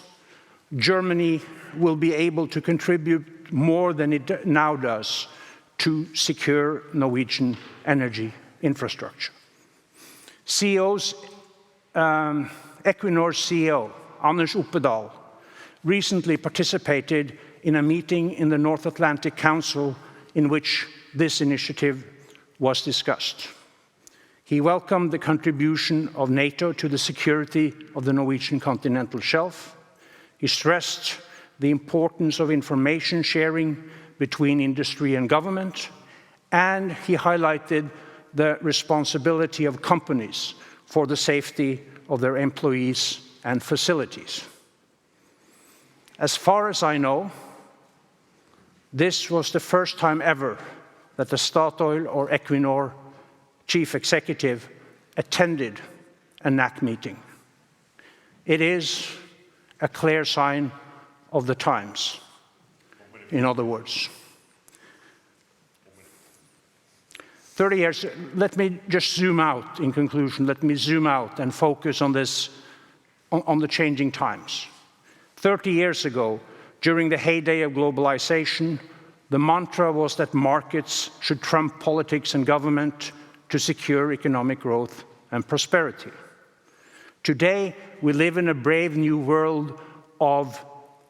S6: Germany will be able to contribute more than it now does to secure Norwegian energy infrastructure. Equinor's CEO, Anders Opedal, recently participated in a meeting in the North Atlantic Council in which this initiative was discussed. He welcomed the contribution of NATO to the security of the Norwegian continental shelf. He stressed the importance of information sharing between industry and government, and he highlighted the responsibility of companies for the safety of their employees and facilities. As far as I know, this was the first time ever that the Statoil or Equinor chief executive attended a NAC meeting. It is a clear sign of the times, in other words. 30 years, let me just zoom out in conclusion. Let me zoom out and focus on this, on the changing times. 30 years ago, during the heyday of globalization, the mantra was that markets should trump politics and government to secure economic growth and prosperity. Today, we live in a brave new world of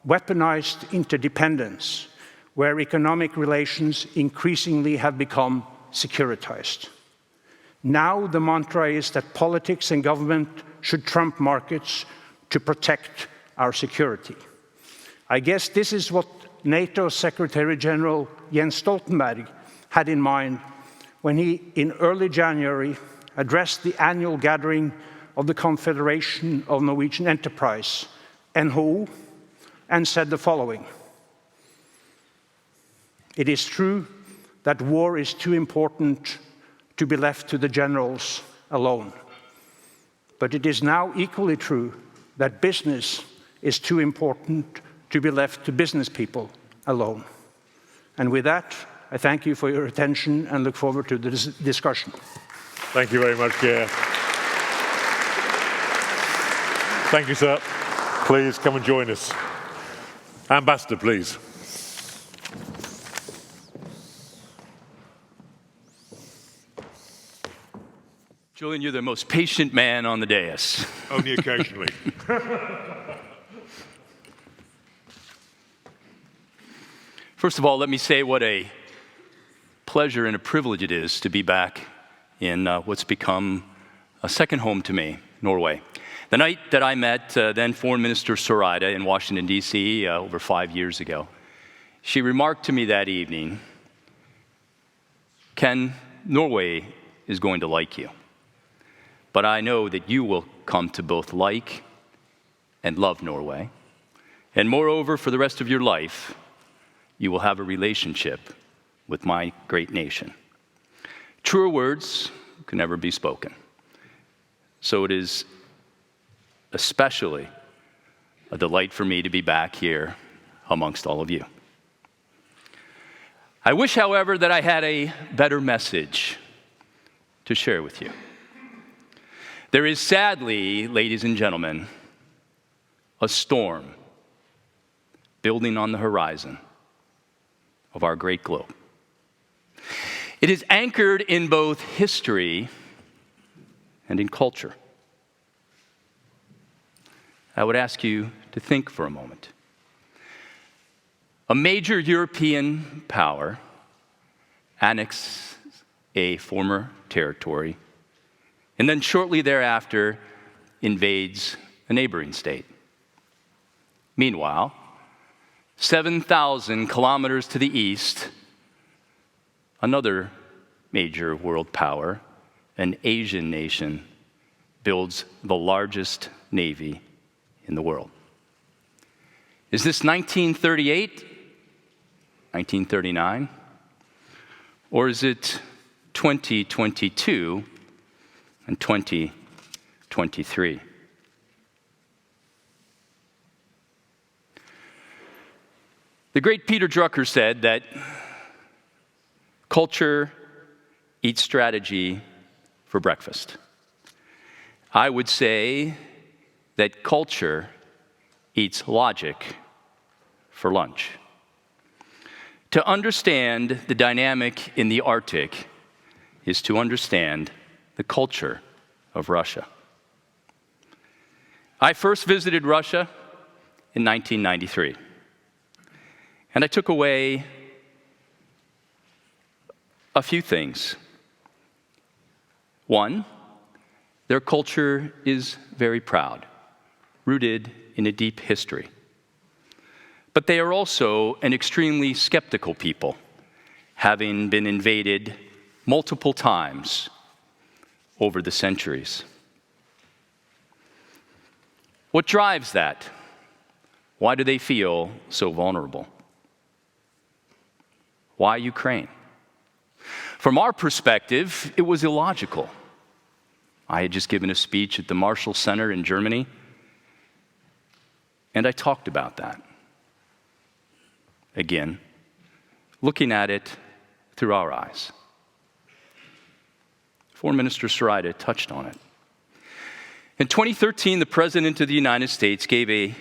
S6: weaponized interdependence, where economic relations increasingly have become securitized. Now the mantra is that politics and government should trump markets to protect our security. I guess this is what NATO Secretary General Jens Stoltenberg had in mind when he, in early January, addressed the annual gathering of the Confederation of Norwegian Enterprise, NHO, and said the following: "It is true that war is too important to be left to the generals alone. But it is now equally true that business is too important to be left to business people alone." And with that, I thank you for your attention and look forward to the discussion.
S3: Thank you very much, Geir. Thank you, sir. Please come and join us. Ambassador, please.
S7: Julian, you're the most patient man on the dais.
S3: Only occasionally.
S7: First of all, let me say what a pleasure and a privilege it is to be back in what's become a second home to me, Norway. The night that I met then Foreign Minister Søreide in Washington, D.C. Over 5 years ago, she remarked to me that evening, "Ken, Norway is going to like you. But I know that you will come to both like and love Norway. And moreover, for the rest of your life, you will have a relationship with my great nation." Truer words can never be spoken. So it is especially a delight for me to be back here amongst all of you. I wish, however, that I had a better message to share with you. There is sadly, ladies and gentlemen, a storm building on the horizon of our great globe. It is anchored in both history and in culture. I would ask you to think for a moment. A major European power annexes a former territory and then shortly thereafter invades a neighboring state. Meanwhile, 7,000 kilometers to the east, another major world power, an Asian nation, builds the largest navy in the world. Is this 1938, 1939, or is it 2022 and 2023? The great Peter Drucker said that culture eats strategy for breakfast. I would say that culture eats logic for lunch. To understand the dynamic in the Arctic is to understand the culture of Russia. I first visited Russia in 1993, and I took away a few things. One, their culture is very proud, rooted in a deep history. But they are also an extremely skeptical people, having been invaded multiple times over the centuries. What drives that? Why do they feel so vulnerable? Why Ukraine? From our perspective, it was illogical. I had just given a speech at the Marshall Center in Germany, and I talked about that. Again, looking at it through our eyes. Foreign Minister Søreide touched on it. In 2013, the President of the United States gave a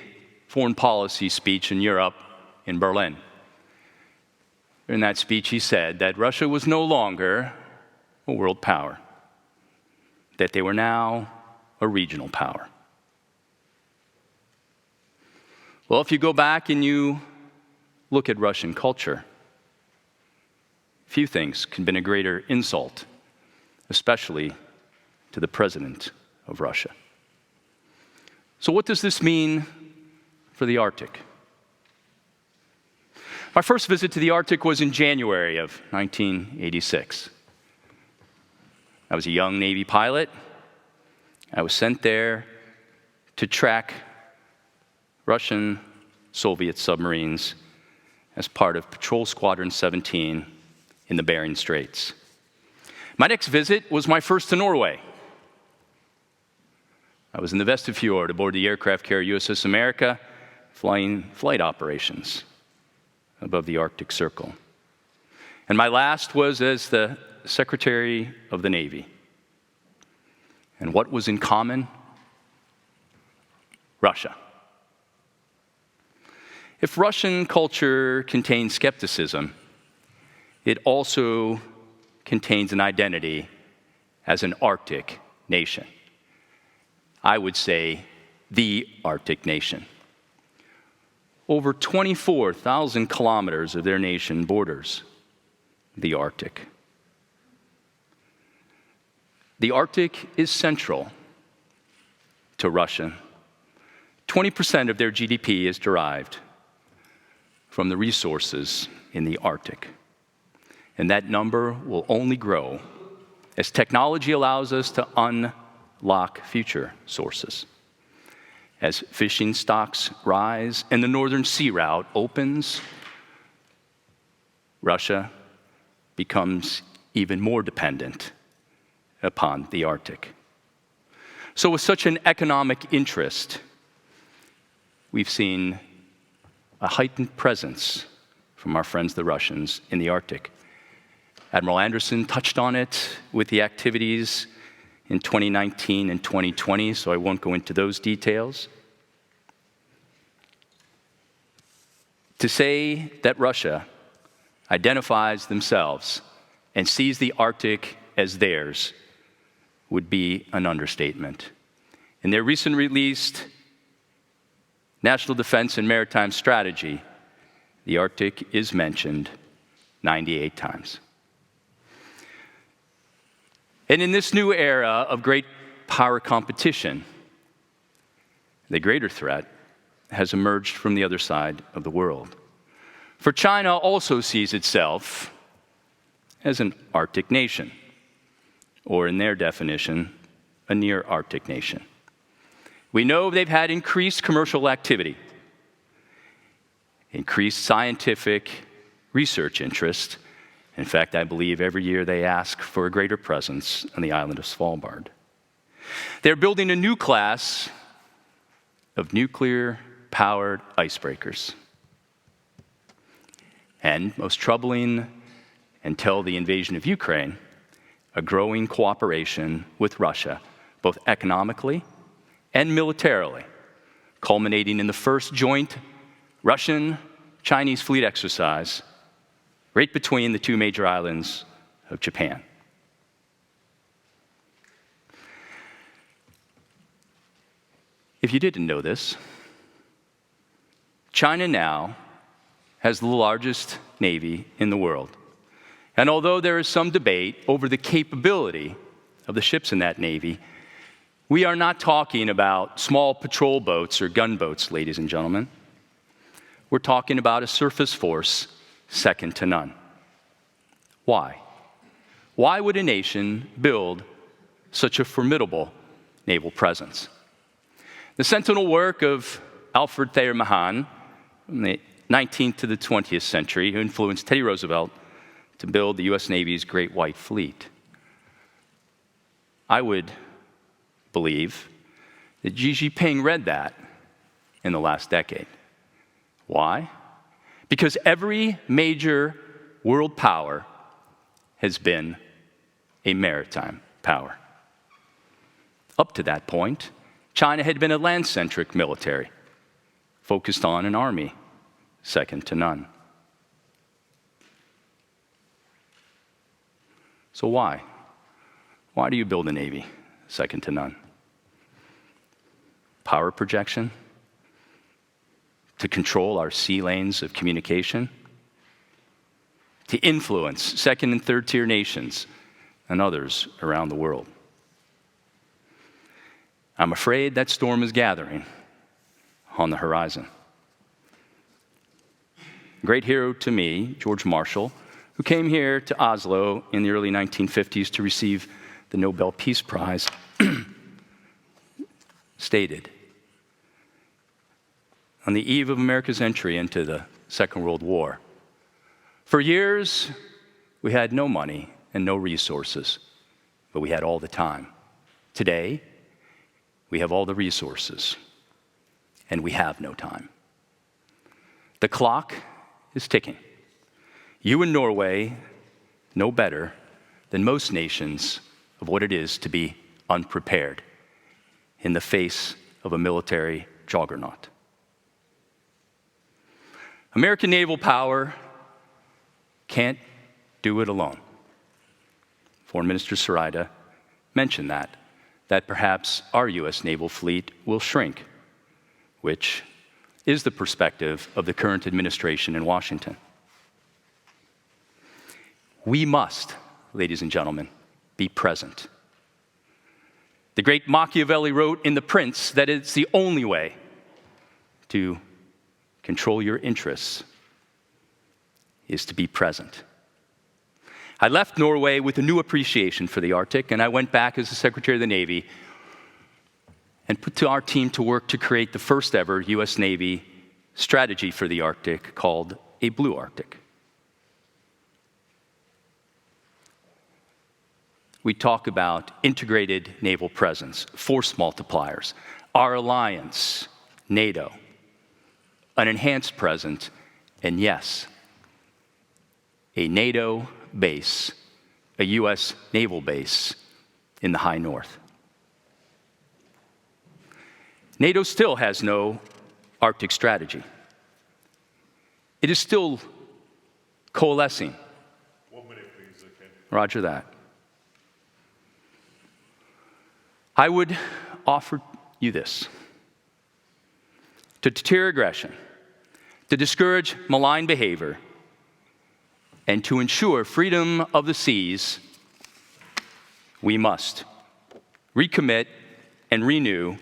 S7: foreign policy speech in Europe, in Berlin. In that speech, he said that Russia was no longer a world power, that they were now a regional power. Well, if you go back and you look at Russian culture, few things can have been a greater insult, especially to the president of Russia. So what does this mean for the Arctic. My first visit to the Arctic was in January of 1986. I was a young Navy pilot. I was sent there to track Russian Soviet submarines as part of Patrol Squadron 17 in the Bering Straits. My next visit was my first to Norway. I was in the Vestafjord aboard the aircraft carrier USS America, flying flight operations above the Arctic Circle. And my last was as the Secretary of the Navy. And what was in common? Russia. If Russian culture contains skepticism, it also contains an identity as an Arctic nation. I would say the Arctic nation. Over 24,000 kilometers of their nation borders the Arctic. The Arctic is central to Russia. 20% of their GDP is derived from the resources in the Arctic. And that number will only grow as technology allows us to unlock future sources. As fishing stocks rise and the northern sea route opens, Russia becomes even more dependent upon the Arctic. So with such an economic interest, we've seen a heightened presence from our friends the Russians in the Arctic. Admiral Andersen touched on it with the activities in 2019 and 2020, so I won't go into those details. To say that Russia identifies themselves and sees the Arctic as theirs would be an understatement. In their recent released National Defense and Maritime Strategy, the Arctic is mentioned 98 times. And in this new era of great power competition, the greater threat has emerged from the other side of the world. For China also sees itself as an Arctic nation, or in their definition, a near-Arctic nation. We know they've had increased commercial activity, increased scientific research interest. In fact, I believe every year they ask for a greater presence on the island of Svalbard. They're building a new class of nuclear-powered icebreakers. And most troubling, until the invasion of Ukraine, a growing cooperation with Russia, both economically and militarily, culminating in the first joint Russian-Chinese fleet exercise right between the two major islands of Japan. If you didn't know this, China now has the largest navy in the world. And although there is some debate over the capability of the ships in that navy, we are not talking about small patrol boats or gunboats, ladies and gentlemen. We're talking about a surface force second to none. Why? Why would a nation build such a formidable naval presence? The sentinel work of Alfred Thayer Mahan from the 19th to the 20th century, who influenced Teddy Roosevelt to build the U.S. Navy's Great White Fleet. I would believe that Xi Jinping read that in the last decade. Why? Because every major world power has been a maritime power. Up to that point, China had been a land-centric military, focused on an army second to none. So why? Why do you build a navy second to none? Power projection? To control our sea lanes of communication? To influence second and third tier nations and others around the world? I'm afraid that storm is gathering on the horizon. great hero to me, George Marshall, who came here to Oslo in the early 1950s to receive the Nobel Peace Prize, stated, on the eve of America's entry into the Second World War, "For years, we had no money and no resources, but we had all the time. Today, we have all the resources, and we have no time. The clock is ticking. You in Norway know better than most nations of what it is to be unprepared in the face of a military juggernaut. American naval power can't do it alone." Foreign Minister Søreide mentioned that perhaps our US naval fleet will shrink, which is the perspective of the current administration in Washington. We must, ladies and gentlemen, be present. The great Machiavelli wrote in The Prince that it's the only way to control your interests is to be present. I left Norway with a new appreciation for the Arctic, and I went back as the Secretary of the Navy and put our team to work to create the first ever US Navy strategy for the Arctic called a Blue Arctic. We talk about integrated naval presence, force multipliers, our alliance, NATO, an enhanced presence, and yes, a NATO base, a US naval base in the high north. NATO still has no Arctic strategy. It is still coalescing.
S3: 1 minute, please, Ken.
S7: Roger that. I would offer you this. To deter aggression, to discourage malign behavior, and to ensure freedom of the seas, we must recommit and renew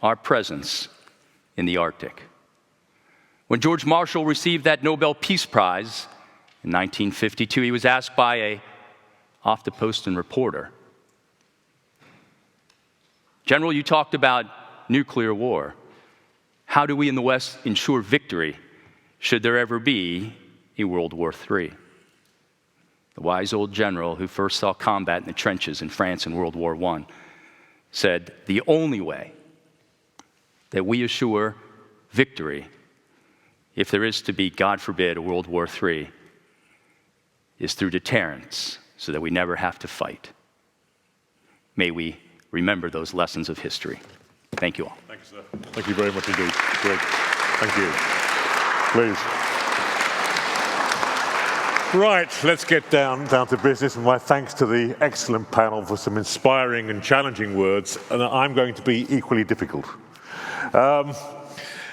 S7: our presence in the Arctic. When George Marshall received that Nobel Peace Prize in 1952, he was asked by a off-the-post reporter, "General, you talked about nuclear war. How do we in the West ensure victory should there ever be a World War III?" The wise old general who first saw combat in the trenches in France in World War I said, "The only way that we assure victory, if there is to be, God forbid, a World War III, is through deterrence, so that we never have to fight." May we remember those lessons of history. Thank you all.
S3: Thank you, sir. Thank you very much indeed. Great. Thank you. Please. Right, let's get down to business, and my thanks to the excellent panel for some inspiring and challenging words, and I'm going to be equally difficult.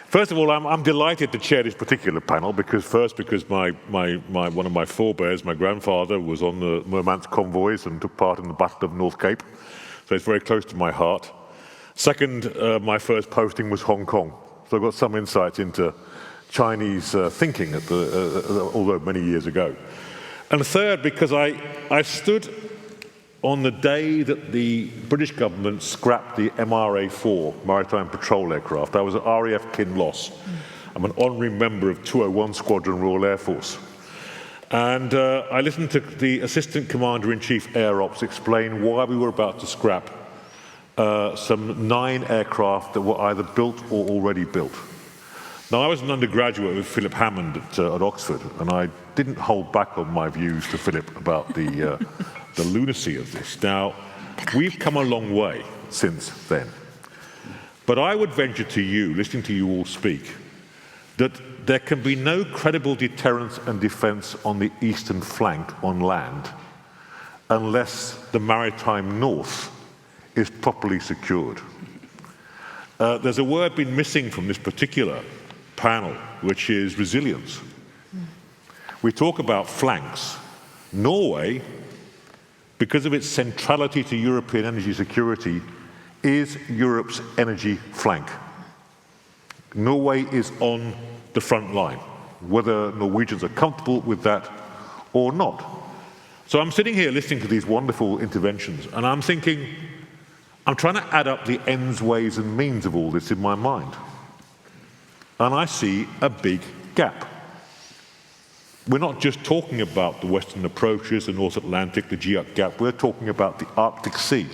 S3: First of all, I'm delighted to chair this particular panel because one of my forebears, my grandfather, was on the Murmansk convoys and took part in the Battle of North Cape, so it's very close to my heart. Second, my first posting was Hong Kong, so I've got some insights into Chinese thinking, although many years ago. And third, because I stood on the day that the British government scrapped the MRA-4, Maritime Patrol Aircraft. I was at RAF Kinloss. I'm an honorary member of 201 Squadron Royal Air Force. And I listened to the Assistant Commander-in-Chief Air Ops explain why we were about to scrap some 9 aircraft that were either built or already built. Now, I was an undergraduate with Philip Hammond at Oxford, and I didn't hold back on my views to Philip about the lunacy of this. Now, we've come a long way since then. But I would venture to you, listening to you all speak, that there can be no credible deterrence and defence on the eastern flank on land unless the maritime north is properly secured. There's a word been missing from this particular panel, which is resilience. We talk about flanks. Norway, because of its centrality to European energy security, is Europe's energy flank. Norway is on the front line. whether Norwegians are comfortable with that or not. So I'm sitting here listening to these wonderful interventions, and I'm thinking, I'm trying to add up the ends, ways, and means of all this in my mind. And I see a big gap. We're not just talking about the Western approaches, the North Atlantic, the GIUC gap. We're talking about the Arctic Sea.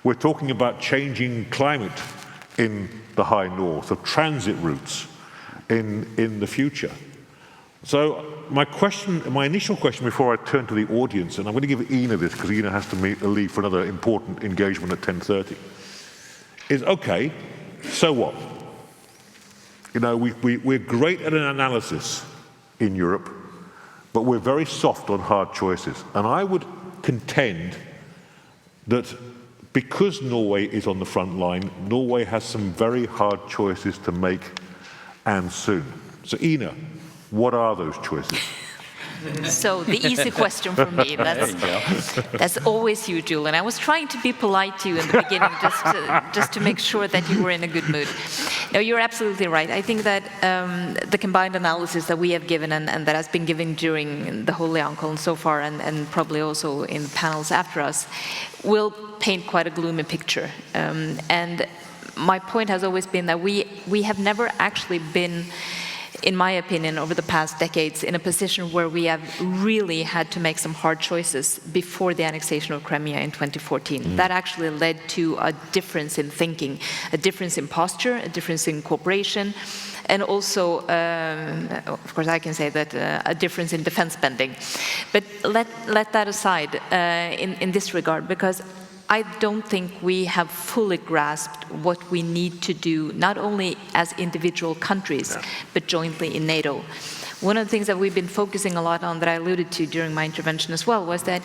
S3: We're talking about changing climate in the high north, of transit routes in the future. So my initial question before I turn to the audience, and I'm going to give Ina this because Ina has to leave for another important engagement at 10:30, is okay, so what? You know, we're great at an analysis in Europe, but we're very soft on hard choices. And I would contend that because Norway is on the front line, Norway has some very hard choices to make, and soon. So Ina, what are those choices?
S4: So the easy question for me, that's always you, Julian. I was trying to be polite to you in the beginning, just to make sure that you were in a good mood. No, you're absolutely right. I think that the combined analysis that we have given and that has been given during the whole Leangkollen so far, and probably also in panels after us, will paint quite a gloomy picture. And my point has always been that we have never actually been, in my opinion, over the past decades, in a position where we have really had to make some hard choices before the annexation of Crimea in 2014. That actually led to a difference in thinking, a difference in posture, a difference in cooperation, and also, of course, I can say that a difference in defense spending. But let that aside in this regard, because I don't think we have fully grasped what we need to do, not only as individual countries, but jointly in NATO. One of the things that we've been focusing a lot on, that I alluded to during my intervention as well, was that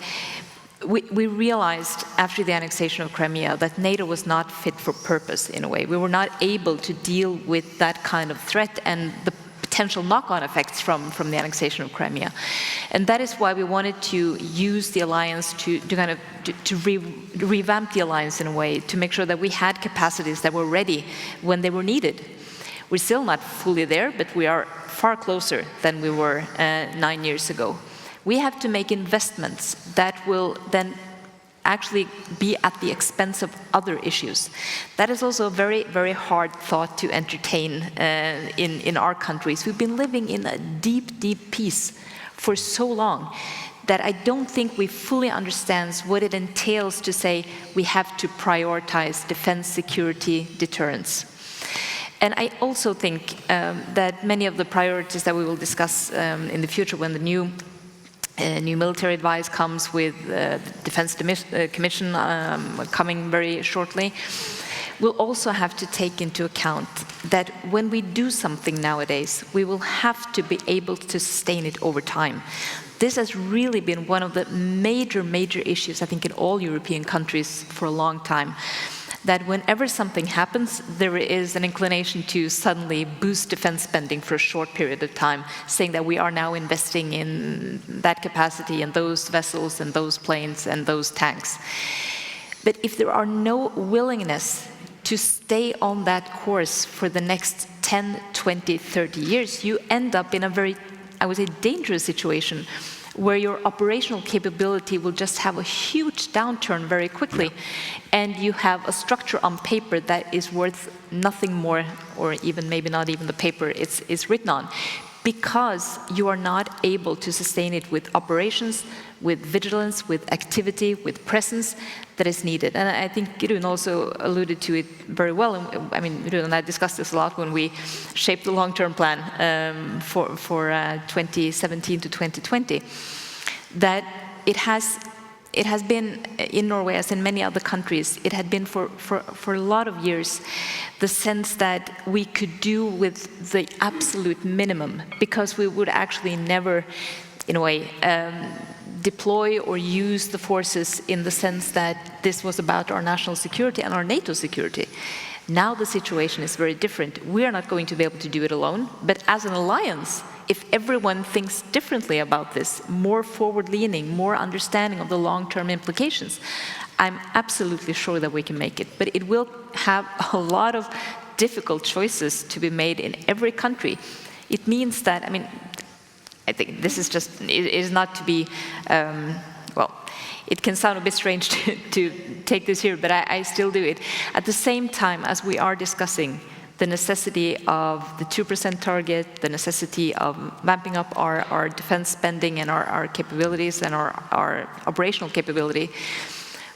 S4: we realized after the annexation of Crimea that NATO was not fit for purpose in a way. We were not able to deal with that kind of threat and the potential knock-on effects from the annexation of Crimea. And that is why we wanted to use the alliance to revamp the alliance in a way, to make sure that we had capacities that were ready when they were needed. We're still not fully there, but we are far closer than we were 9 years ago. We have to make investments that will then actually be at the expense of other issues. That is also a very, very hard thought to entertain in our countries. We've been living in a deep, deep peace for so long that I don't think we fully understand what it entails to say we have to prioritize defense, security, deterrence. And I also think that many of the priorities that we will discuss in the future, when the new military advice comes, with the Defense Commission coming very shortly, we'll also have to take into account that when we do something nowadays, we will have to be able to sustain it over time. This has really been one of the major issues, I think, in all European countries for a long time. That whenever something happens, there is an inclination to suddenly boost defense spending for a short period of time, saying that we are now investing in that capacity and those vessels and those planes and those tanks. But if there are no willingness to stay on that course for the next 10, 20, 30 years, you end up in a very, I would say, dangerous situation, where your operational capability will just have a huge downturn very quickly, and you have a structure on paper that is worth nothing more, or even maybe not even the paper it's written on, because you are not able to sustain it with operations, with vigilance, with activity, with presence that is needed. And I think Rune also alluded to it very well. I mean, Rune and I discussed this a lot when we shaped the long-term plan for 2017 to 2020, that it has been in Norway, as in many other countries, it had been for a lot of years the sense that we could do with the absolute minimum, because we would actually never, in a way, deploy or use the forces in the sense that this was about our national security and our NATO security. Now the situation is very different. We are not going to be able to do it alone, but as an alliance, if everyone thinks differently about this, more forward-leaning, more understanding of the long-term implications, I'm absolutely sure that we can make it. But it will have a lot of difficult choices to be made in every country. It means that, I mean, I think this is just, it is not to be, well, it can sound a bit strange to take this here, but I still do it. At the same time as we are discussing the necessity of the 2% target, the necessity of ramping up our defense spending and our capabilities and our operational capability,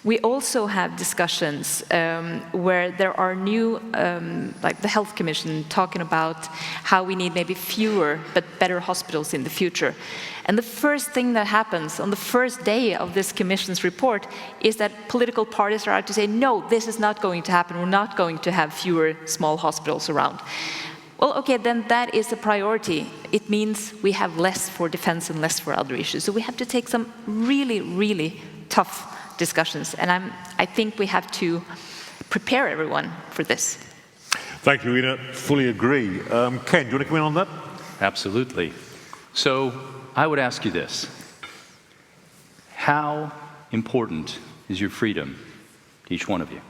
S4: we also have discussions where there are new, like the Health Commission talking about how we need maybe fewer but better hospitals in the future. And the first thing that happens on the first day of this Commission's report is that political parties are out to say, no, this is not going to happen. We're not going to have fewer small hospitals around. Well, okay, then that is a priority. It means we have less for defense and less for other issues. So we have to take some really, really tough discussions, and I think we have to prepare everyone for this.
S3: Thank you, Rune. Fully agree. Ken, do you want to come in on that?
S7: Absolutely. So I would ask you this. How important is your freedom to each one of you?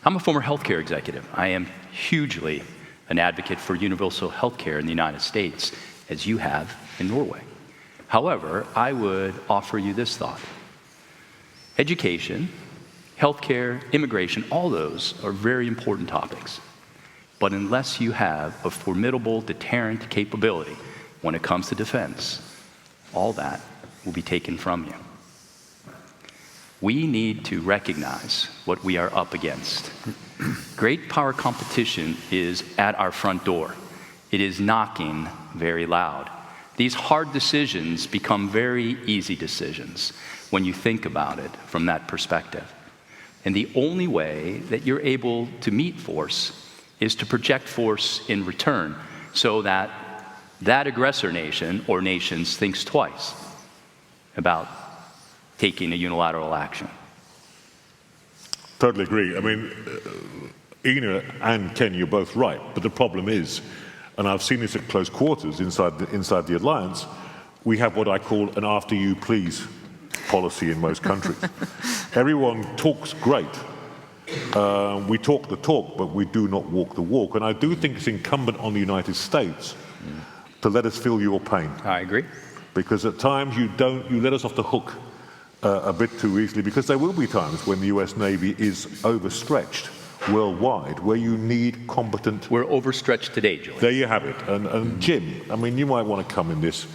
S7: I'm a former healthcare executive. I am hugely an advocate for universal healthcare in the United States, as you have in Norway. However, I would offer you this thought. Education, healthcare, immigration, all those are very important topics. But unless you have a formidable deterrent capability when it comes to defense, all that will be taken from you. We need to recognize what we are up against. Great power competition is at our front door. It is knocking very loud. These hard decisions become very easy decisions when you think about it from that perspective. And the only way that you're able to meet force is to project force in return so that that aggressor nation or nations thinks twice about taking a unilateral action.
S3: Totally agree. I mean, Ina and Ken, you're both right, but the problem is, and I've seen this at close quarters inside the alliance, we have what I call an after you please policy in most countries. Everyone talks great. We talk the talk, but we do not walk the walk. And I do think it's incumbent on the United States to let us feel your pain.
S7: I agree.
S3: Because at times you let us off the hook a bit too easily, because there will be times when the US Navy is overstretched worldwide, where you need competent...
S7: We're overstretched today, Julian.
S3: There you have it. And Jim, I mean, you might want to come in this.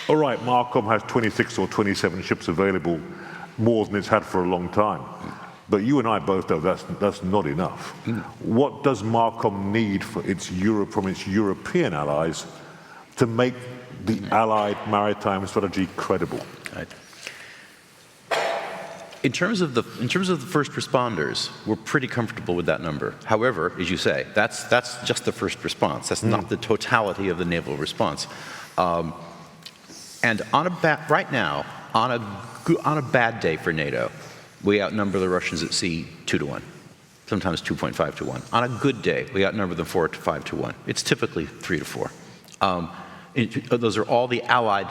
S3: All right, Marcom has 26 or 27 ships available, more than it's had for a long time. But you and I both know that's not enough. What does Marcom need from its European allies to make the Allied maritime strategy credible?
S5: Right. In terms of the first responders, we're pretty comfortable with that number. However, as you say, that's just the first response. That's not the totality of the naval response. And right now, on a bad day for NATO, we outnumber the Russians at sea 2-1, sometimes 2.5 to 1. On a good day, we outnumber them 4 to 5 to 1. It's typically 3 to 4. Those are all the Allied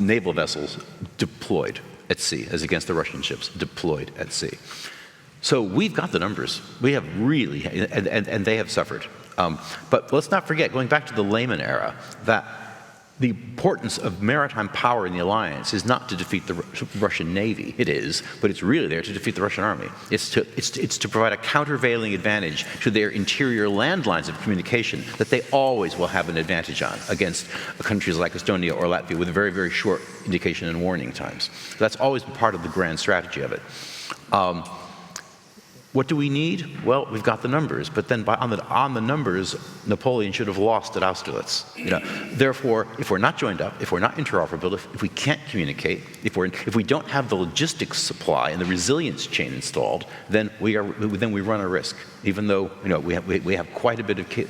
S5: naval vessels deployed at sea, as against the Russian ships deployed at sea. So we've got the numbers. We have really, and they have suffered. But let's not forget, going back to the Lehman era, that the importance of maritime power in the alliance is not to defeat the Russian Navy. It is, but it's really there to defeat the Russian army. It's to provide a countervailing advantage to their interior land lines of communication that they always will have an advantage on against countries like Estonia or Latvia with very, very short indication and warning times. So that's always been part of the grand strategy of it. What do we need? Well, we've got the numbers, but then on the numbers, Napoleon should have lost at Austerlitz. Therefore, if we're not joined up, if we're not interoperable, if we can't communicate, if we don't have the logistics supply and the resilience chain installed, then we run a risk. Even though we have quite a bit of kit,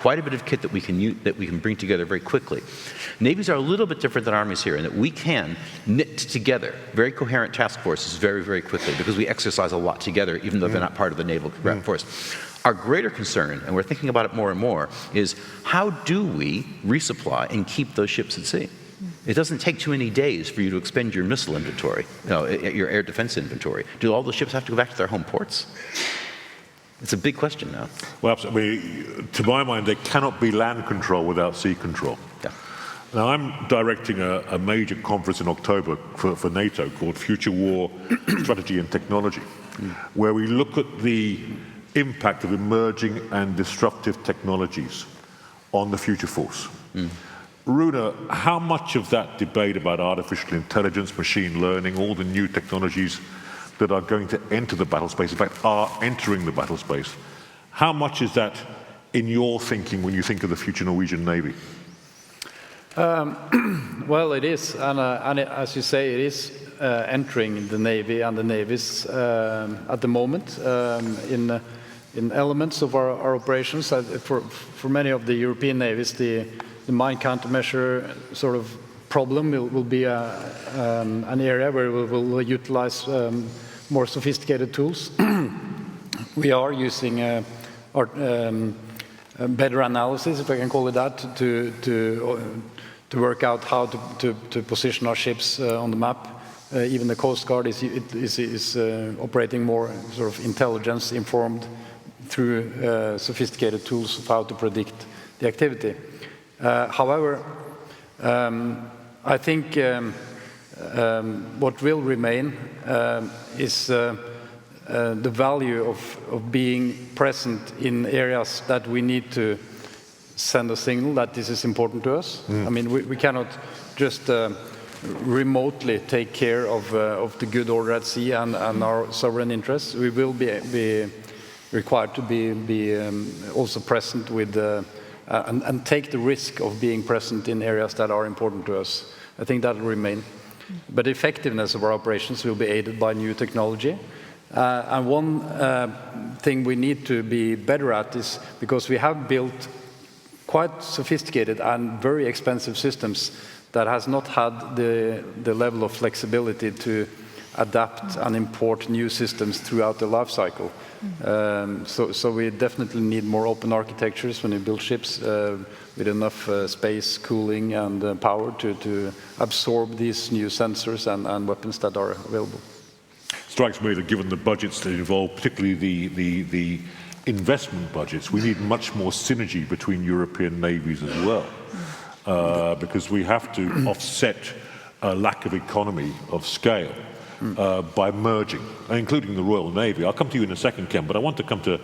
S5: quite a bit of kit that we can bring together very quickly. Navies are a little bit different than armies here in that we can knit together very coherent task forces very, very quickly because we exercise a lot together, even though they're not part of the naval force. Our greater concern, and we're thinking about it more and more, is how do we resupply and keep those ships at sea? It doesn't take too many days for you to expend your missile inventory, your air defense inventory. Do all the ships have to go back to their home ports? It's a big question now.
S3: Well, absolutely. To my mind, there cannot be land control without sea control.
S5: Yeah.
S3: Now, I'm directing a major conference in October for NATO called Future War Strategy and Technology, where we look at the impact of emerging and disruptive technologies on the future force. Rune, how much of that debate about artificial intelligence, machine learning, all the new technologies that are going to enter the battle space, in fact, are entering the battle space, how much is that in your thinking when you think of the future Norwegian Navy?
S2: Well, it is, and as you say, it is entering the Navy and the navies at the moment in elements of our operations. For many of the European navies, the mine countermeasure sort of problem will be an area where we will utilize more sophisticated tools. We are using our better analysis, if I can call it that, to work out how to position our ships on the map. Even the Coast Guard is operating more sort of intelligence-informed through sophisticated tools of how to predict the activity. However, I think what will remain is the value of being present in areas that we need to send a signal that this is important to us. I mean, we cannot just remotely take care of the good order at sea and our sovereign interests. We will be required to be also present with and take the risk of being present in areas that are important to us. I think that will remain. But the effectiveness of our operations will be aided by new technology. And one thing we need to be better at is, because we have built quite sophisticated and very expensive systems that has not had the level of flexibility to adapt and import new systems throughout the life cycle. So we definitely need more open architectures when we build ships with enough space, cooling, and power to absorb these new sensors and weapons that are available.
S3: Strikes me that given the budgets that involve, particularly the investment budgets, we need much more synergy between European navies as well, because we have to offset a lack of economy of scale by merging, including the Royal Navy. I'll come to you in a second, Ken, but I want to come to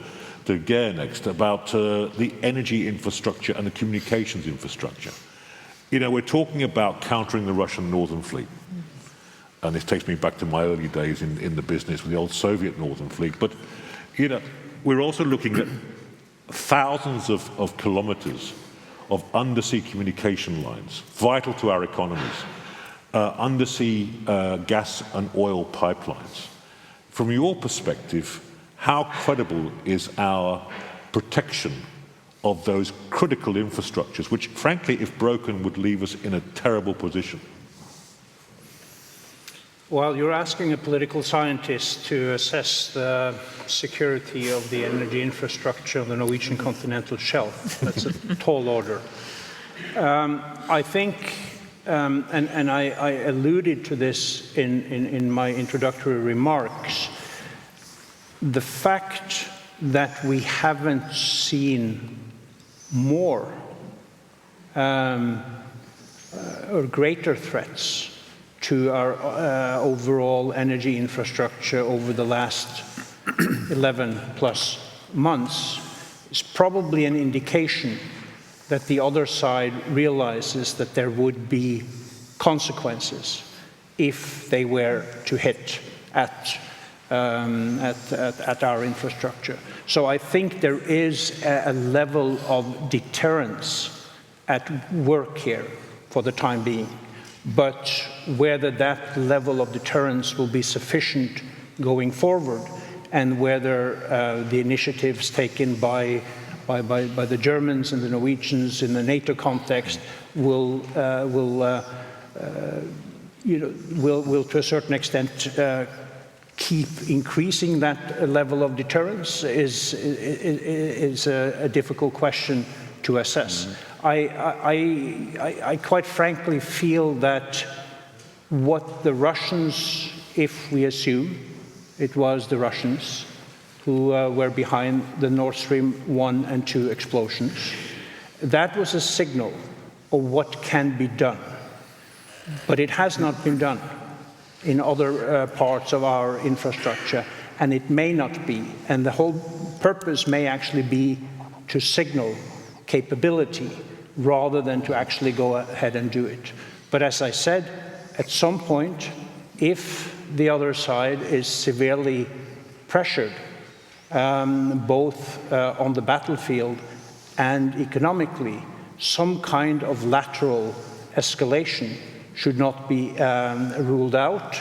S3: Geir next about the energy infrastructure and the communications infrastructure. You know, we're talking about countering the Russian Northern Fleet. And this takes me back to my early days in the business with the old Soviet Northern Fleet. But, you know, we're also looking at thousands of kilometers of undersea communication lines, vital to our economies, undersea gas and oil pipelines. From your perspective, how credible is our protection of those critical infrastructures, which, frankly, if broken, would leave us in a terrible position?
S6: Well, you're asking a political scientist to assess the security of the energy infrastructure of the Norwegian continental shelf. That's a tall order. I think, and I alluded to this in my introductory remarks, the fact that we haven't seen more or greater threats to our overall energy infrastructure over the last 11 plus months is probably an indication that the other side realizes that there would be consequences if they were to hit at our infrastructure. So I think there is a level of deterrence at work here for the time being. But whether that level of deterrence will be sufficient going forward, and whether the initiatives taken by the Germans and the Norwegians in the NATO context will to a certain extent keep increasing that level of deterrence is a difficult question to assess. I quite frankly feel that what the Russians, if we assume it was the Russians, who were behind the Nord Stream 1 and 2 explosions. That was a signal of what can be done, but it has not been done in other parts of our infrastructure, and it may not be. And the whole purpose may actually be to signal capability rather than to actually go ahead and do it. But as I said, at some point, if the other side is severely pressured, both on the battlefield and economically, some kind of lateral escalation should not be ruled out.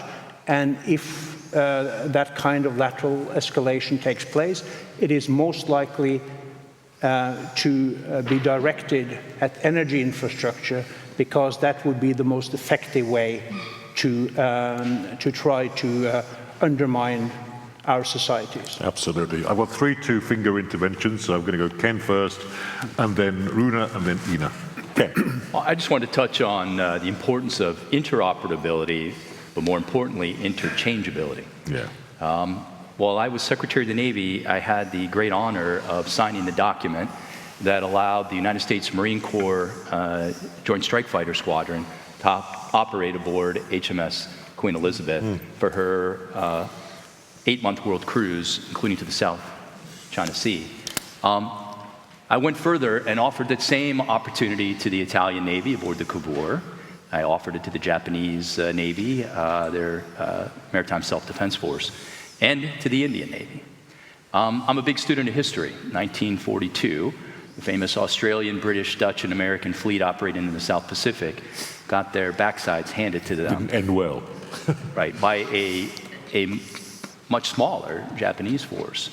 S6: And if that kind of lateral escalation takes place, it is most likely to be directed at energy infrastructure, because that would be the most effective way to try to undermine our societies.
S3: Absolutely. I've got 3 two-finger interventions, so I'm going to go Ken first, and then Rune, and then Ina. Ken.
S7: Well, I just wanted to touch on the importance of interoperability, but more importantly, interchangeability.
S3: Yeah.
S7: While I was Secretary of the Navy, I had the great honor of signing the document that allowed the United States Marine Corps Joint Strike Fighter Squadron to operate aboard HMS Queen Elizabeth for her 8-month world cruise, including to the South China Sea. I went further and offered that same opportunity to the Italian Navy aboard the Cavour. I offered it to the Japanese Navy, their Maritime Self-Defense Force, and to the Indian Navy. I'm a big student of history. 1942, the famous Australian, British, Dutch, and American fleet operating in the South Pacific got their backsides handed to them.
S3: Didn't end well.
S7: Right, by a much smaller Japanese force,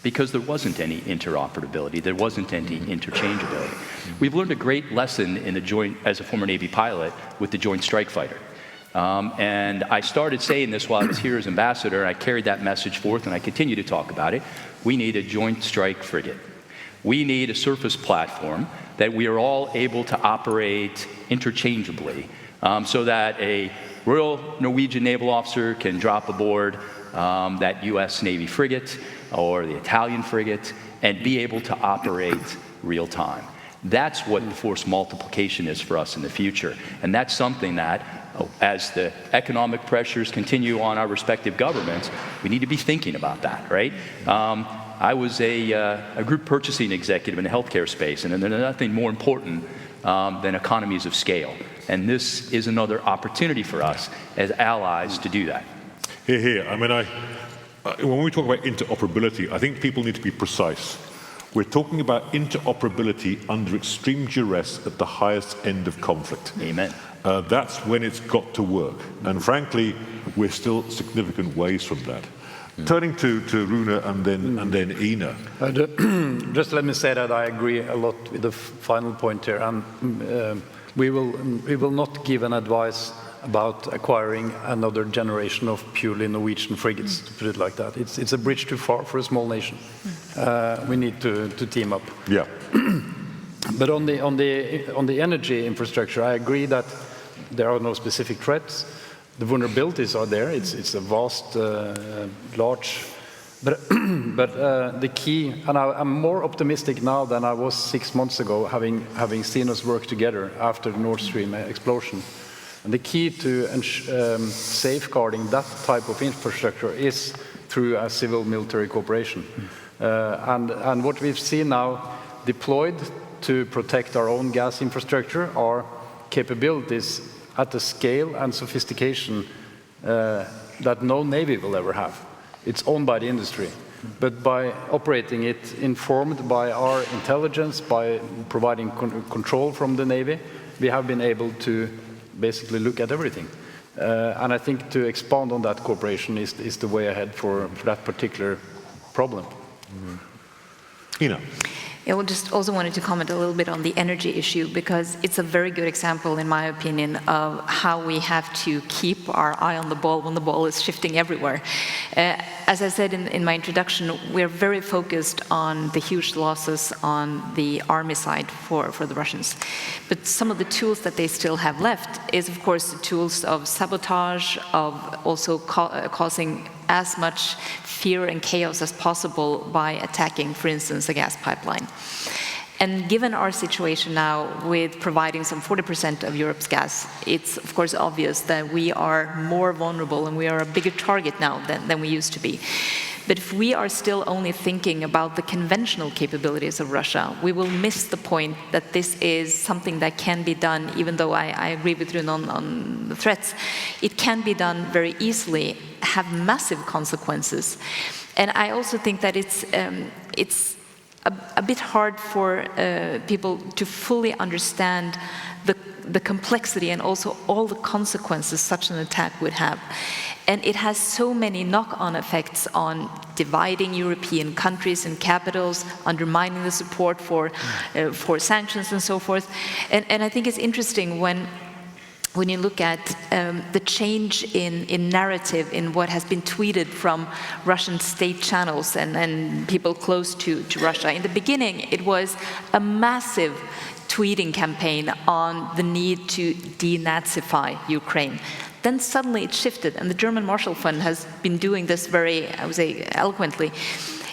S7: because there wasn't any interoperability, there wasn't any interchangeability. We've learned a great lesson in the joint, as a former Navy pilot, with the Joint Strike Fighter. And I started saying this while I was here as ambassador. I carried that message forth, and I continue to talk about it. We need a joint strike frigate. We need a surface platform that we are all able to operate interchangeably, so that a Royal Norwegian naval officer can drop aboard that US Navy frigate or the Italian frigate and be able to operate real time. That's what the force multiplication is for us in the future. And that's something that, as the economic pressures continue on our respective governments, we need to be thinking about that, right? I was a group purchasing executive in the healthcare space, and there's nothing more important than economies of scale. And this is another opportunity for us as allies to do that.
S3: Here, here. I mean, when we talk about interoperability, I think people need to be precise. We're talking about interoperability under extreme duress at the highest end of conflict.
S7: Amen.
S3: That's when it's got to work. And frankly, we're still significant ways from that. Turning to Rune and then Ina.
S2: Just let me say that I agree a lot with the final point here. And we will not give an advice about acquiring another generation of purely Norwegian frigates, to put it like that. It's a bridge too far for a small nation. We need to team up.
S3: Yeah.
S2: But on the energy infrastructure, I agree that there are no specific threats. The vulnerabilities are there. It's a vast, large. But the key, and I'm more optimistic now than I was 6 months ago, having seen us work together after the Nord Stream explosion. And the key to safeguarding that type of infrastructure is through a civil-military cooperation. And what we've seen now deployed to protect our own gas infrastructure are capabilities at a scale and sophistication that no Navy will ever have. It's owned by the industry. But by operating it informed by our intelligence, by providing control from the Navy, we have been able to basically look at everything. And I think to expand on that cooperation is the way ahead for that particular problem.
S3: Ina.
S4: Yeah, well, just also wanted to comment a little bit on the energy issue, because it's a very good example, in my opinion, of how we have to keep our eye on the ball when the ball is shifting everywhere. As I said in my introduction, we're very focused on the huge losses on the army side for the Russians. But some of the tools that they still have left is, of course, the tools of sabotage, of also causing as much fear and chaos as possible by attacking, for instance, a gas pipeline. And given our situation now with providing some 40% of Europe's gas, it's of course obvious that we are more vulnerable and we are a bigger target now than we used to be. But if we are still only thinking about the conventional capabilities of Russia, we will miss the point that this is something that can be done, even though I agree with Rune on the threats. It can be done very easily, have massive consequences. And I also think that it's a bit hard for people to fully understand the complexity and also all the consequences such an attack would have. And it has so many knock-on effects on dividing European countries and capitals, undermining the support for sanctions and so forth. And I think it's interesting when you look at the change in narrative in what has been tweeted from Russian state channels and people close to Russia. In the beginning, it was a massive tweeting campaign on the need to denazify Ukraine. Then suddenly it shifted, and the German Marshall Fund has been doing this very, I would say, eloquently.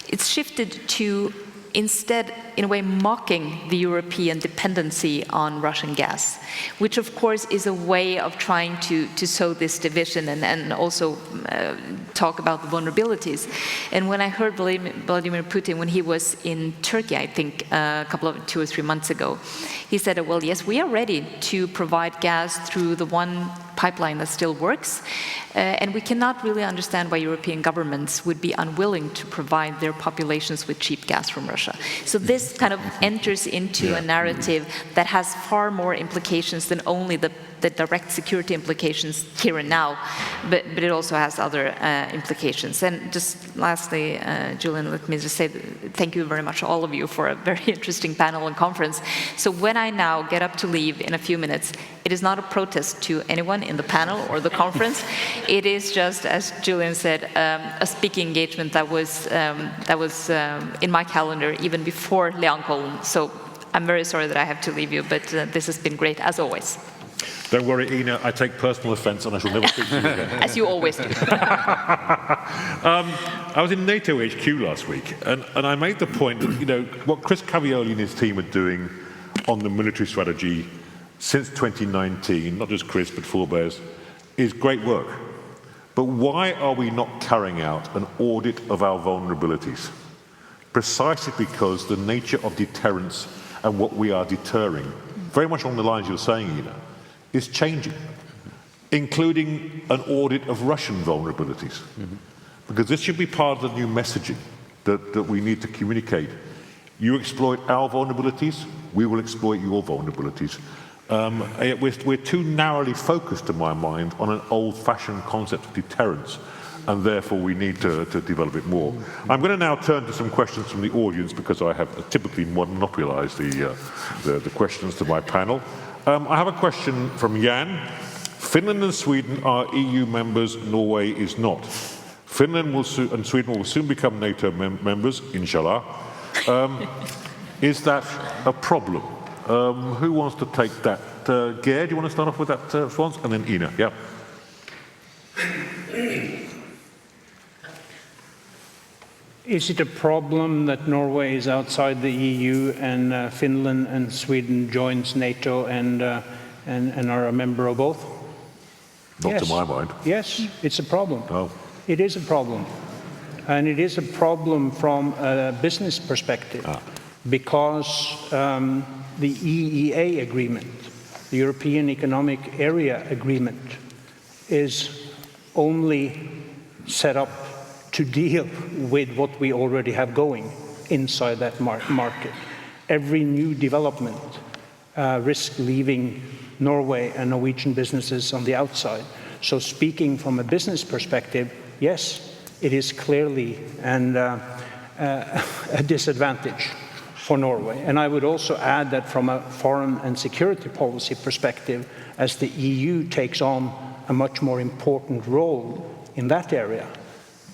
S4: It's shifted to instead, in a way, mocking the European dependency on Russian gas, which of course is a way of trying to sow this division and also talk about the vulnerabilities. And when I heard Vladimir Putin, when he was in Turkey, I think a couple of 2 or 3 months ago, he said, well, yes, we are ready to provide gas through the one pipeline that still works, and we cannot really understand why European governments would be unwilling to provide their populations with cheap gas from Russia. So this kind of enters into a narrative that has far more implications than only the direct security implications here and now, but it also has other implications. And just lastly, Julian, let me just say thank you very much, all of you, for a very interesting panel and conference. So when I now get up to leave in a few minutes, it is not a protest to anyone in the panel or the conference. It is just, as Julian said, a speaking engagement that was in my calendar even before Leangkollen. So I'm very sorry that I have to leave you, but this has been great, as always.
S3: Don't worry, Ina, I take personal offence and I shall never speak to you again.
S4: As you always do.
S3: I was in NATO HQ last week, and I made the point that, you know, what Chris Cavioli and his team are doing on the military strategy since 2019, not just Chris, but Forebears, is great work. But why are we not carrying out an audit of our vulnerabilities? Precisely because the nature of deterrence and what we are deterring, very much along the lines you're saying, Ina, is changing, including an audit of Russian vulnerabilities. Because this should be part of the new messaging that we need to communicate. You exploit our vulnerabilities, we will exploit your vulnerabilities. We're too narrowly focused, to my mind, on an old-fashioned concept of deterrence, and therefore we need to develop it more. I'm going to now turn to some questions from the audience, because I have typically monopolised the questions to my panel. I have a question from Jan. Finland and Sweden are EU members, Norway is not. Finland and Sweden will soon become NATO members, inshallah. Is that a problem? Who wants to take that? Geir, do you want to start off with that response? And then Ina, yeah.
S6: Is it a problem that Norway is outside the EU and Finland and Sweden joins NATO and are a member of both?
S3: Not to my mind.
S6: Yes, it's a problem.
S3: Oh.
S6: It is a problem. And it is a problem from a business perspective because the EEA agreement, the European Economic Area Agreement, is only set up to deal with what we already have going inside that market. Every new development risks leaving Norway and Norwegian businesses on the outside. So speaking from a business perspective, yes, it is clearly a disadvantage for Norway. And I would also add that from a foreign and security policy perspective, as the EU takes on a much more important role in that area,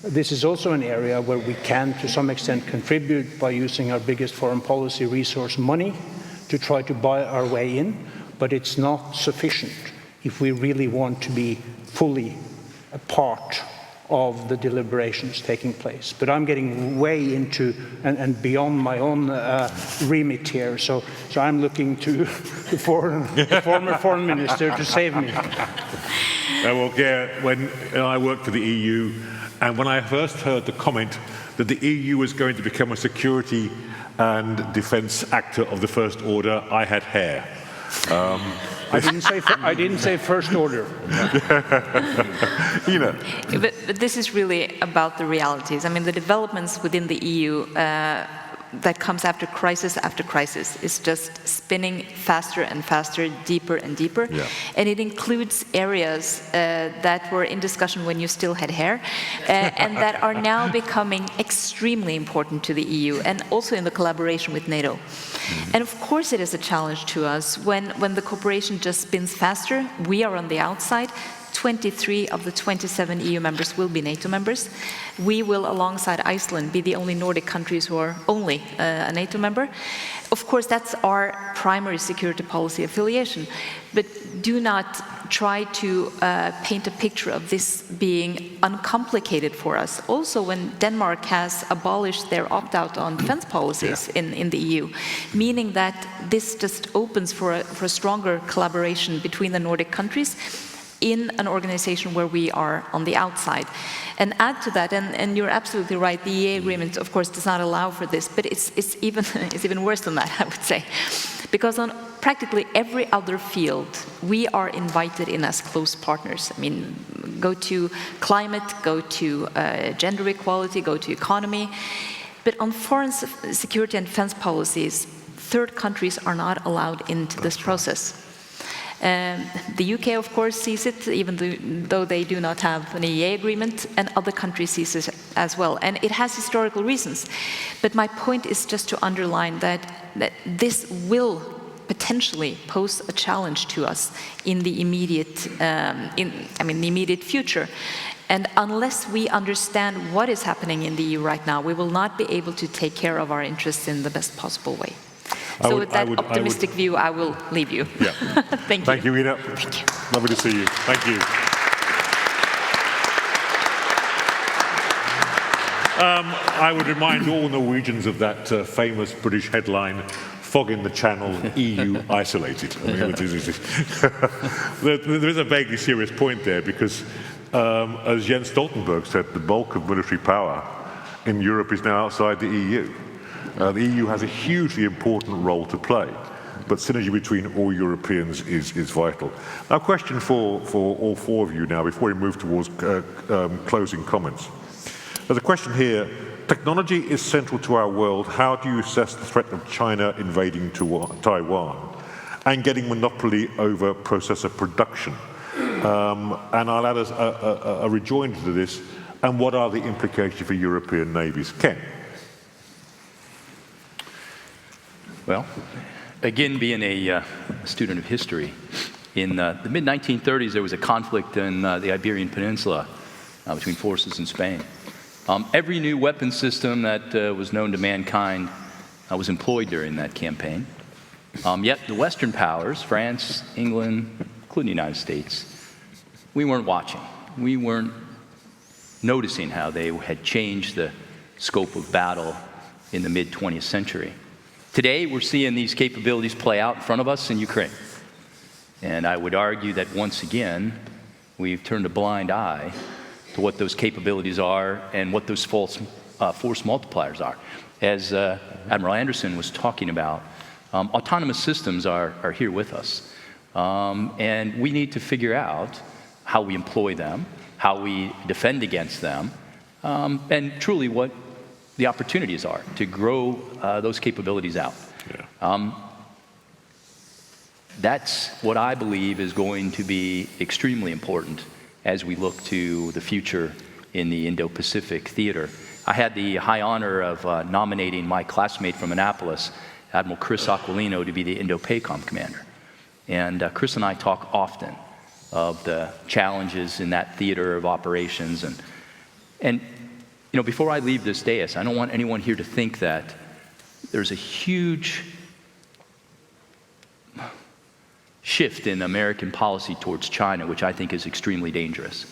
S6: this is also an area where we can, to some extent, contribute by using our biggest foreign policy resource, money, to try to buy our way in, but it's not sufficient if we really want to be fully a part of the deliberations taking place. But I'm getting way into and beyond my own remit here, so I'm looking to the former foreign minister to save me.
S3: Well, Geir, when I worked for the EU, and when I first heard the comment that the EU was going to become a security and defence actor of the first order, I had hair.
S6: I didn't say first order.
S3: You know.
S4: But this is really about the realities. I mean, the developments within the EU that comes after crisis is just spinning faster and faster, deeper and deeper.
S3: Yeah.
S4: And it includes areas that were in discussion when you still had hair, and that are now becoming extremely important to the EU, and also in the collaboration with NATO. And of course it is a challenge to us when the cooperation just spins faster. We are on the outside. 23 of the 27 EU members will be NATO members. We will, alongside Iceland, be the only Nordic countries who are only a NATO member. Of course, that's our primary security policy affiliation. But do not try to paint a picture of this being uncomplicated for us. Also, when Denmark has abolished their opt-out on defense policies in the EU, meaning that this just opens for a stronger collaboration between the Nordic countries in an organization where we are on the outside. And add to that, and you're absolutely right, the EA agreement, of course, does not allow for this, but it's even worse than that, I would say. Because on practically every other field, we are invited in as close partners. I mean, go to climate, go to gender equality, go to economy. But on foreign security and defense policies, third countries are not allowed into this process. The UK, of course, sees it, even though they do not have an EEA agreement, and other countries sees it as well. And it has historical reasons. But my point is just to underline that this will potentially pose a challenge to us in the immediate, the immediate future. And unless we understand what is happening in the EU right now, we will not be able to take care of our interests in the best possible way. So with that optimistic view, I will leave you.
S3: Yeah.
S4: Thank you.
S3: Thank you, Rune.
S4: Thank you.
S3: Lovely to see you. Thank you. I would remind all Norwegians of that famous British headline, "Fog in the Channel, EU isolated." I mean, there is a vaguely serious point there because, as Jens Stoltenberg said, the bulk of military power in Europe is now outside the EU. The EU has a hugely important role to play, but synergy between all Europeans is vital. Now, a question for all four of you now, before we move towards closing comments. There's a question here. Technology is central to our world. How do you assess the threat of China invading Taiwan and getting monopoly over processor production? And I'll add a rejoinder to this. And what are the implications for European navies? Ken?
S7: Well, again, being a student of history, in the mid-1930s, there was a conflict in the Iberian Peninsula between forces in Spain. Every new weapon system that was known to mankind was employed during that campaign. Yet the Western powers, France, England, including the United States, we weren't watching. We weren't noticing how they had changed the scope of battle in the mid-20th century. Today, we're seeing these capabilities play out in front of us in Ukraine. And I would argue that once again, we've turned a blind eye to what those capabilities are and what those force multipliers are. As Admiral Andersen was talking about, autonomous systems are here with us. And we need to figure out how we employ them, how we defend against them, and truly what the opportunities are to grow those capabilities out. Yeah. That's what I believe is going to be extremely important as we look to the future in the Indo-Pacific theater. I had the high honor of nominating my classmate from Annapolis, Admiral Chris Aquilino, to be the Indo-PACOM commander. And Chris and I talk often of the challenges in that theater of operations. And you know, before I leave this dais, I don't want anyone here to think that there's a huge shift in American policy towards China, which I think is extremely dangerous.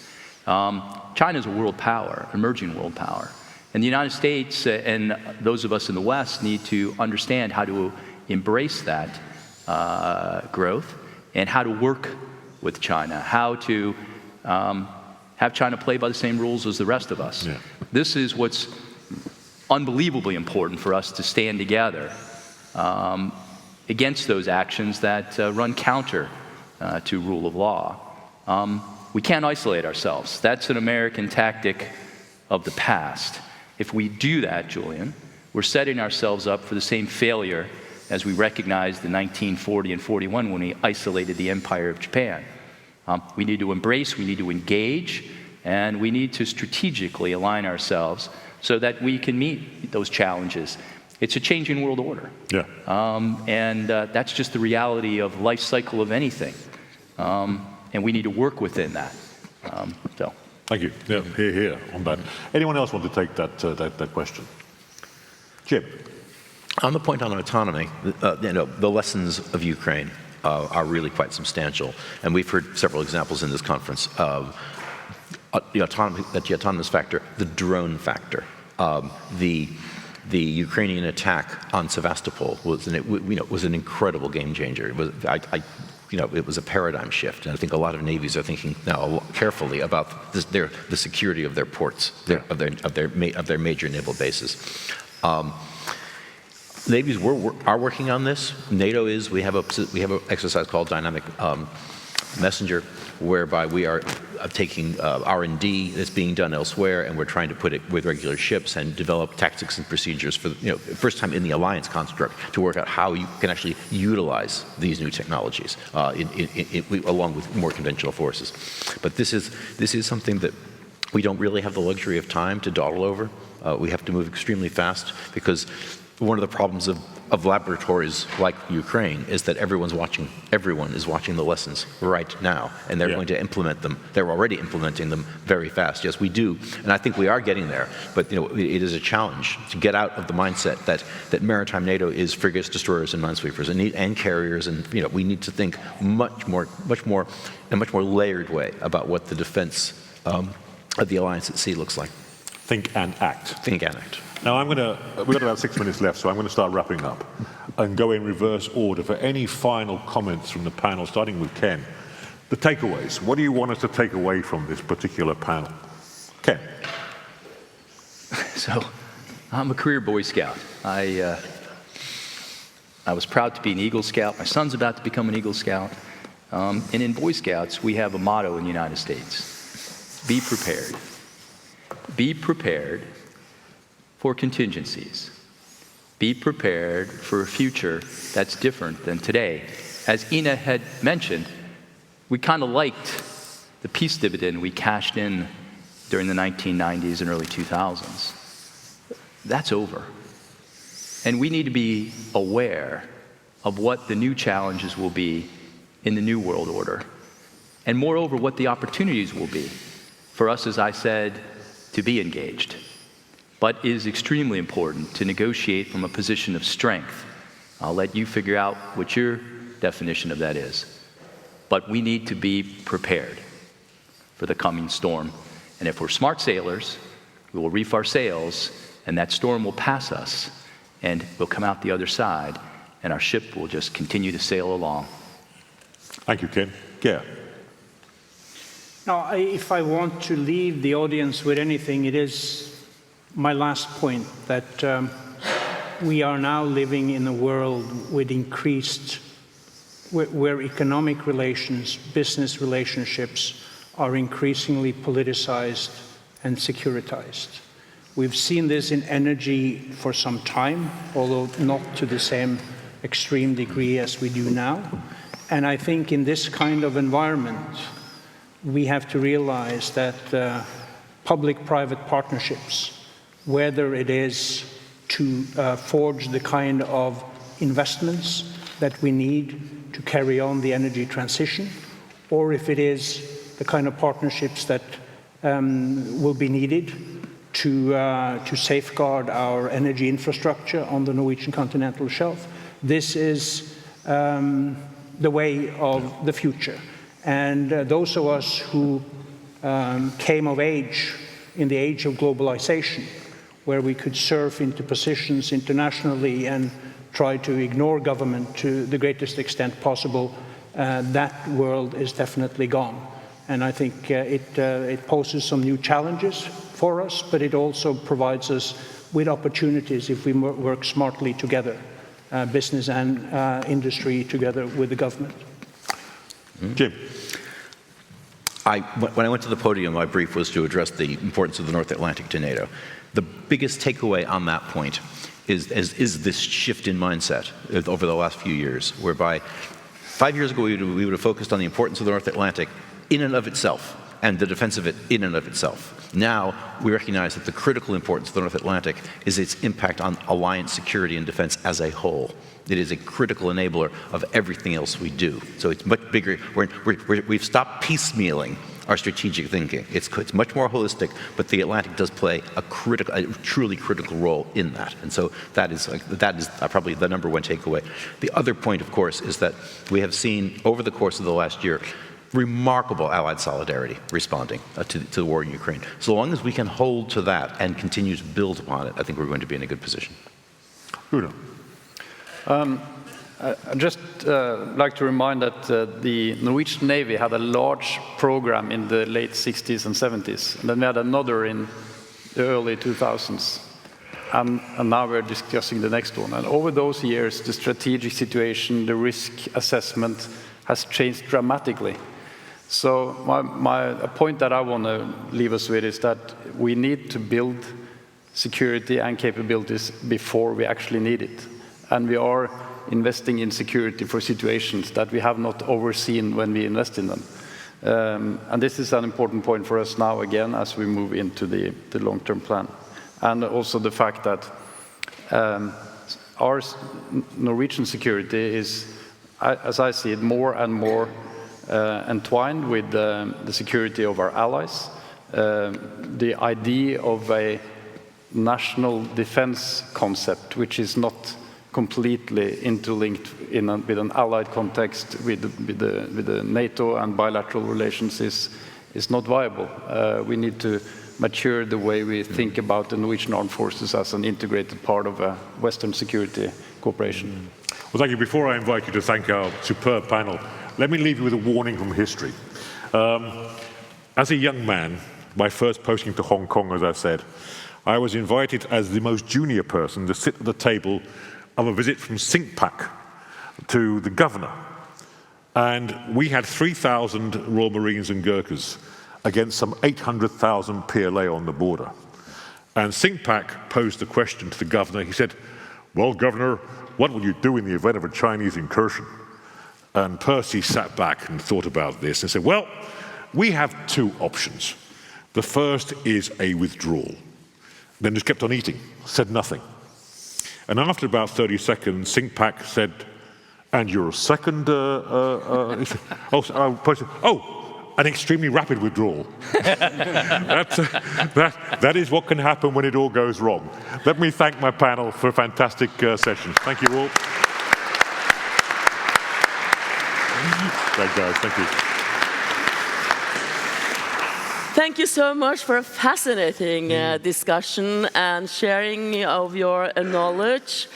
S7: China is a world power, emerging world power. And the United States and those of us in the West need to understand how to embrace that growth and how to work with China, how to have China play by the same rules as the rest of us.
S3: Yeah.
S7: This is what's unbelievably important for us to stand together against those actions that run counter to rule of law. We can't isolate ourselves. That's an American tactic of the past. If we do that, Julian, we're setting ourselves up for the same failure as we recognized in 1940 and 41 when we isolated the Empire of Japan. We need to embrace, we need to engage, and we need to strategically align ourselves so that we can meet those challenges. It's a changing world order.
S3: Yeah.
S7: And that's just the reality of life cycle of anything. And we need to work within that. So.
S3: Thank you. Yeah, here on that. Anyone else want to take that question? Jim.
S5: On the point on autonomy, the lessons of Ukraine are really quite substantial, and we've heard several examples in this conference of the autonomous factor, the drone factor, the Ukrainian attack on Sevastopol was an incredible game changer. It was, it was a paradigm shift, and I think a lot of navies are thinking now carefully about the security of their ports, of their major naval bases. Navies are working on this. NATO is. We have an exercise called Dynamic Messenger, whereby we are taking R&D that's being done elsewhere, and we're trying to put it with regular ships and develop tactics and procedures for first time in the alliance construct to work out how you can actually utilize these new technologies along with more conventional forces. But this is something that we don't really have the luxury of time to dawdle over. We have to move extremely fast because one of the problems of laboratories like Ukraine is that everyone is watching the lessons right now, and they're going to implement them. They're already implementing them very fast. Yes, we do, and I think we are getting there. But it is a challenge to get out of the mindset that maritime NATO is frigates, destroyers, and minesweepers, and carriers, and we need to think much more in a much more layered way about what the defense of the alliance at sea looks like.
S3: Think and act.
S5: Think and act.
S3: Now we've got about 6 minutes left, so I'm going to start wrapping up and go in reverse order for any final comments from the panel, starting with Ken. The takeaways. What do you want us to take away from this particular panel? Ken.
S7: So, I'm a career Boy Scout. I was proud to be an Eagle Scout. My son's about to become an Eagle Scout. And in Boy Scouts, we have a motto in the United States. Be prepared. Be prepared for contingencies. Be prepared for a future that's different than today. As Ina had mentioned, we kind of liked the peace dividend we cashed in during the 1990s and early 2000s. That's over. And we need to be aware of what the new challenges will be in the new world order. And moreover, what the opportunities will be for us, as I said, to be engaged. But it is extremely important to negotiate from a position of strength. I'll let you figure out what your definition of that is. But we need to be prepared for the coming storm. And if we're smart sailors, we will reef our sails, and that storm will pass us, and we'll come out the other side, and our ship will just continue to sail along.
S3: Thank you, Ken. Geir.
S6: Now, if I want to leave the audience with anything, it is my last point that we are now living in a world with increased, where economic relations, business relationships are increasingly politicized and securitized. We've seen this in energy for some time, although not to the same extreme degree as we do now. And I think in this kind of environment, we have to realize that public-private partnerships, whether it is to forge the kind of investments that we need to carry on the energy transition, or if it is the kind of partnerships that will be needed to safeguard our energy infrastructure on the Norwegian continental shelf. This is the way of the future. And those of us who came of age in the age of globalization, where we could surf into positions internationally and try to ignore government to the greatest extent possible, that world is definitely gone. And I think it poses some new challenges for us, but it also provides us with opportunities if we work smartly together, business and industry together with the government.
S3: Jim.
S5: When I went to the podium, my brief was to address the importance of the North Atlantic to NATO. The biggest takeaway on that point is this shift in mindset over the last few years, whereby 5 years ago we would have focused on the importance of the North Atlantic in and of itself, and the defense of it in and of itself. Now we recognize that the critical importance of the North Atlantic is its impact on alliance security and defense as a whole. It is a critical enabler of everything else we do. So it's much bigger. We've stopped piecemealing our strategic thinking. It's much more holistic, but the Atlantic does play a truly critical role in that. And so that is probably the number one takeaway. The other point, of course, is that we have seen over the course of the last year remarkable Allied solidarity responding to the war in Ukraine. So long as we can hold to that and continue to build upon it, I think we're going to be in a good position.
S3: Rune.
S2: I'd just like to remind that the Norwegian Navy had a large program in the late 60s and 70s. And then we had another in the early 2000s. And now we're discussing the next one. And over those years, the strategic situation, the risk assessment has changed dramatically. So a point that I want to leave us with is that we need to build security and capabilities before we actually need it. And we are investing in security for situations that we have not overseen when we invest in them. And this is an important point for us now again as we move into the long-term plan. And also the fact that our Norwegian security is, as I see it, more and more entwined with the security of our allies. The idea of a national defense concept, which is not completely interlinked with an allied context with the NATO and bilateral relations is not viable. We need to mature the way we think about the Norwegian Armed Forces as an integrated part of a Western security cooperation.
S3: Well, thank you. Before I invite you to thank our superb panel, let me leave you with a warning from history. As a young man, my first posting to Hong Kong, as I said, I was invited as the most junior person to sit at the table of a visit from SINCPAC to the governor. And we had 3,000 Royal Marines and Gurkhas against some 800,000 PLA on the border. And SINCPAC posed the question to the governor. He said, "Well, Governor, what will you do in the event of a Chinese incursion?" And Percy sat back and thought about this and said, "Well, we have two options. The first is a withdrawal." Then just kept on eating, said nothing. And after about 30 seconds, SINCPAC said, "And your second, an extremely rapid withdrawal." That is what can happen when it all goes wrong. Let me thank my panel for a fantastic session. Thank you all. Great, guys. Thank you.
S1: Thank you so much for a fascinating discussion and sharing of your knowledge.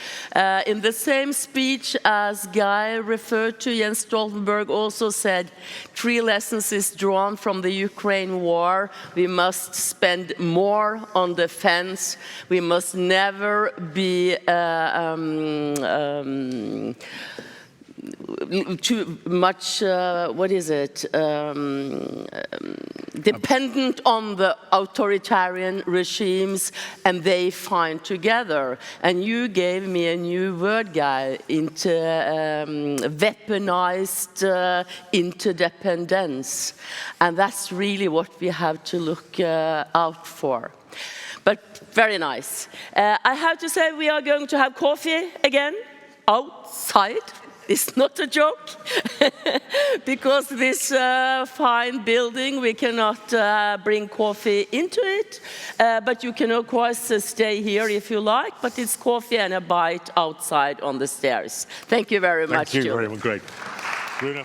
S1: In the same speech as Geir referred to, Jens Stoltenberg also said 3 lessons is drawn from the Ukraine war. We must spend more on defense. We must never be too much, dependent on the authoritarian regimes, and they find together. And you gave me a new word, Geir, into weaponized interdependence. And that's really what we have to look out for. But very nice. I have to say we are going to have coffee again outside. It's not a joke, because this fine building, we cannot bring coffee into it, but you can of course stay here if you like, but it's coffee and a bite outside on the stairs. Thank you very much.
S3: Thank you very much, great. Rune.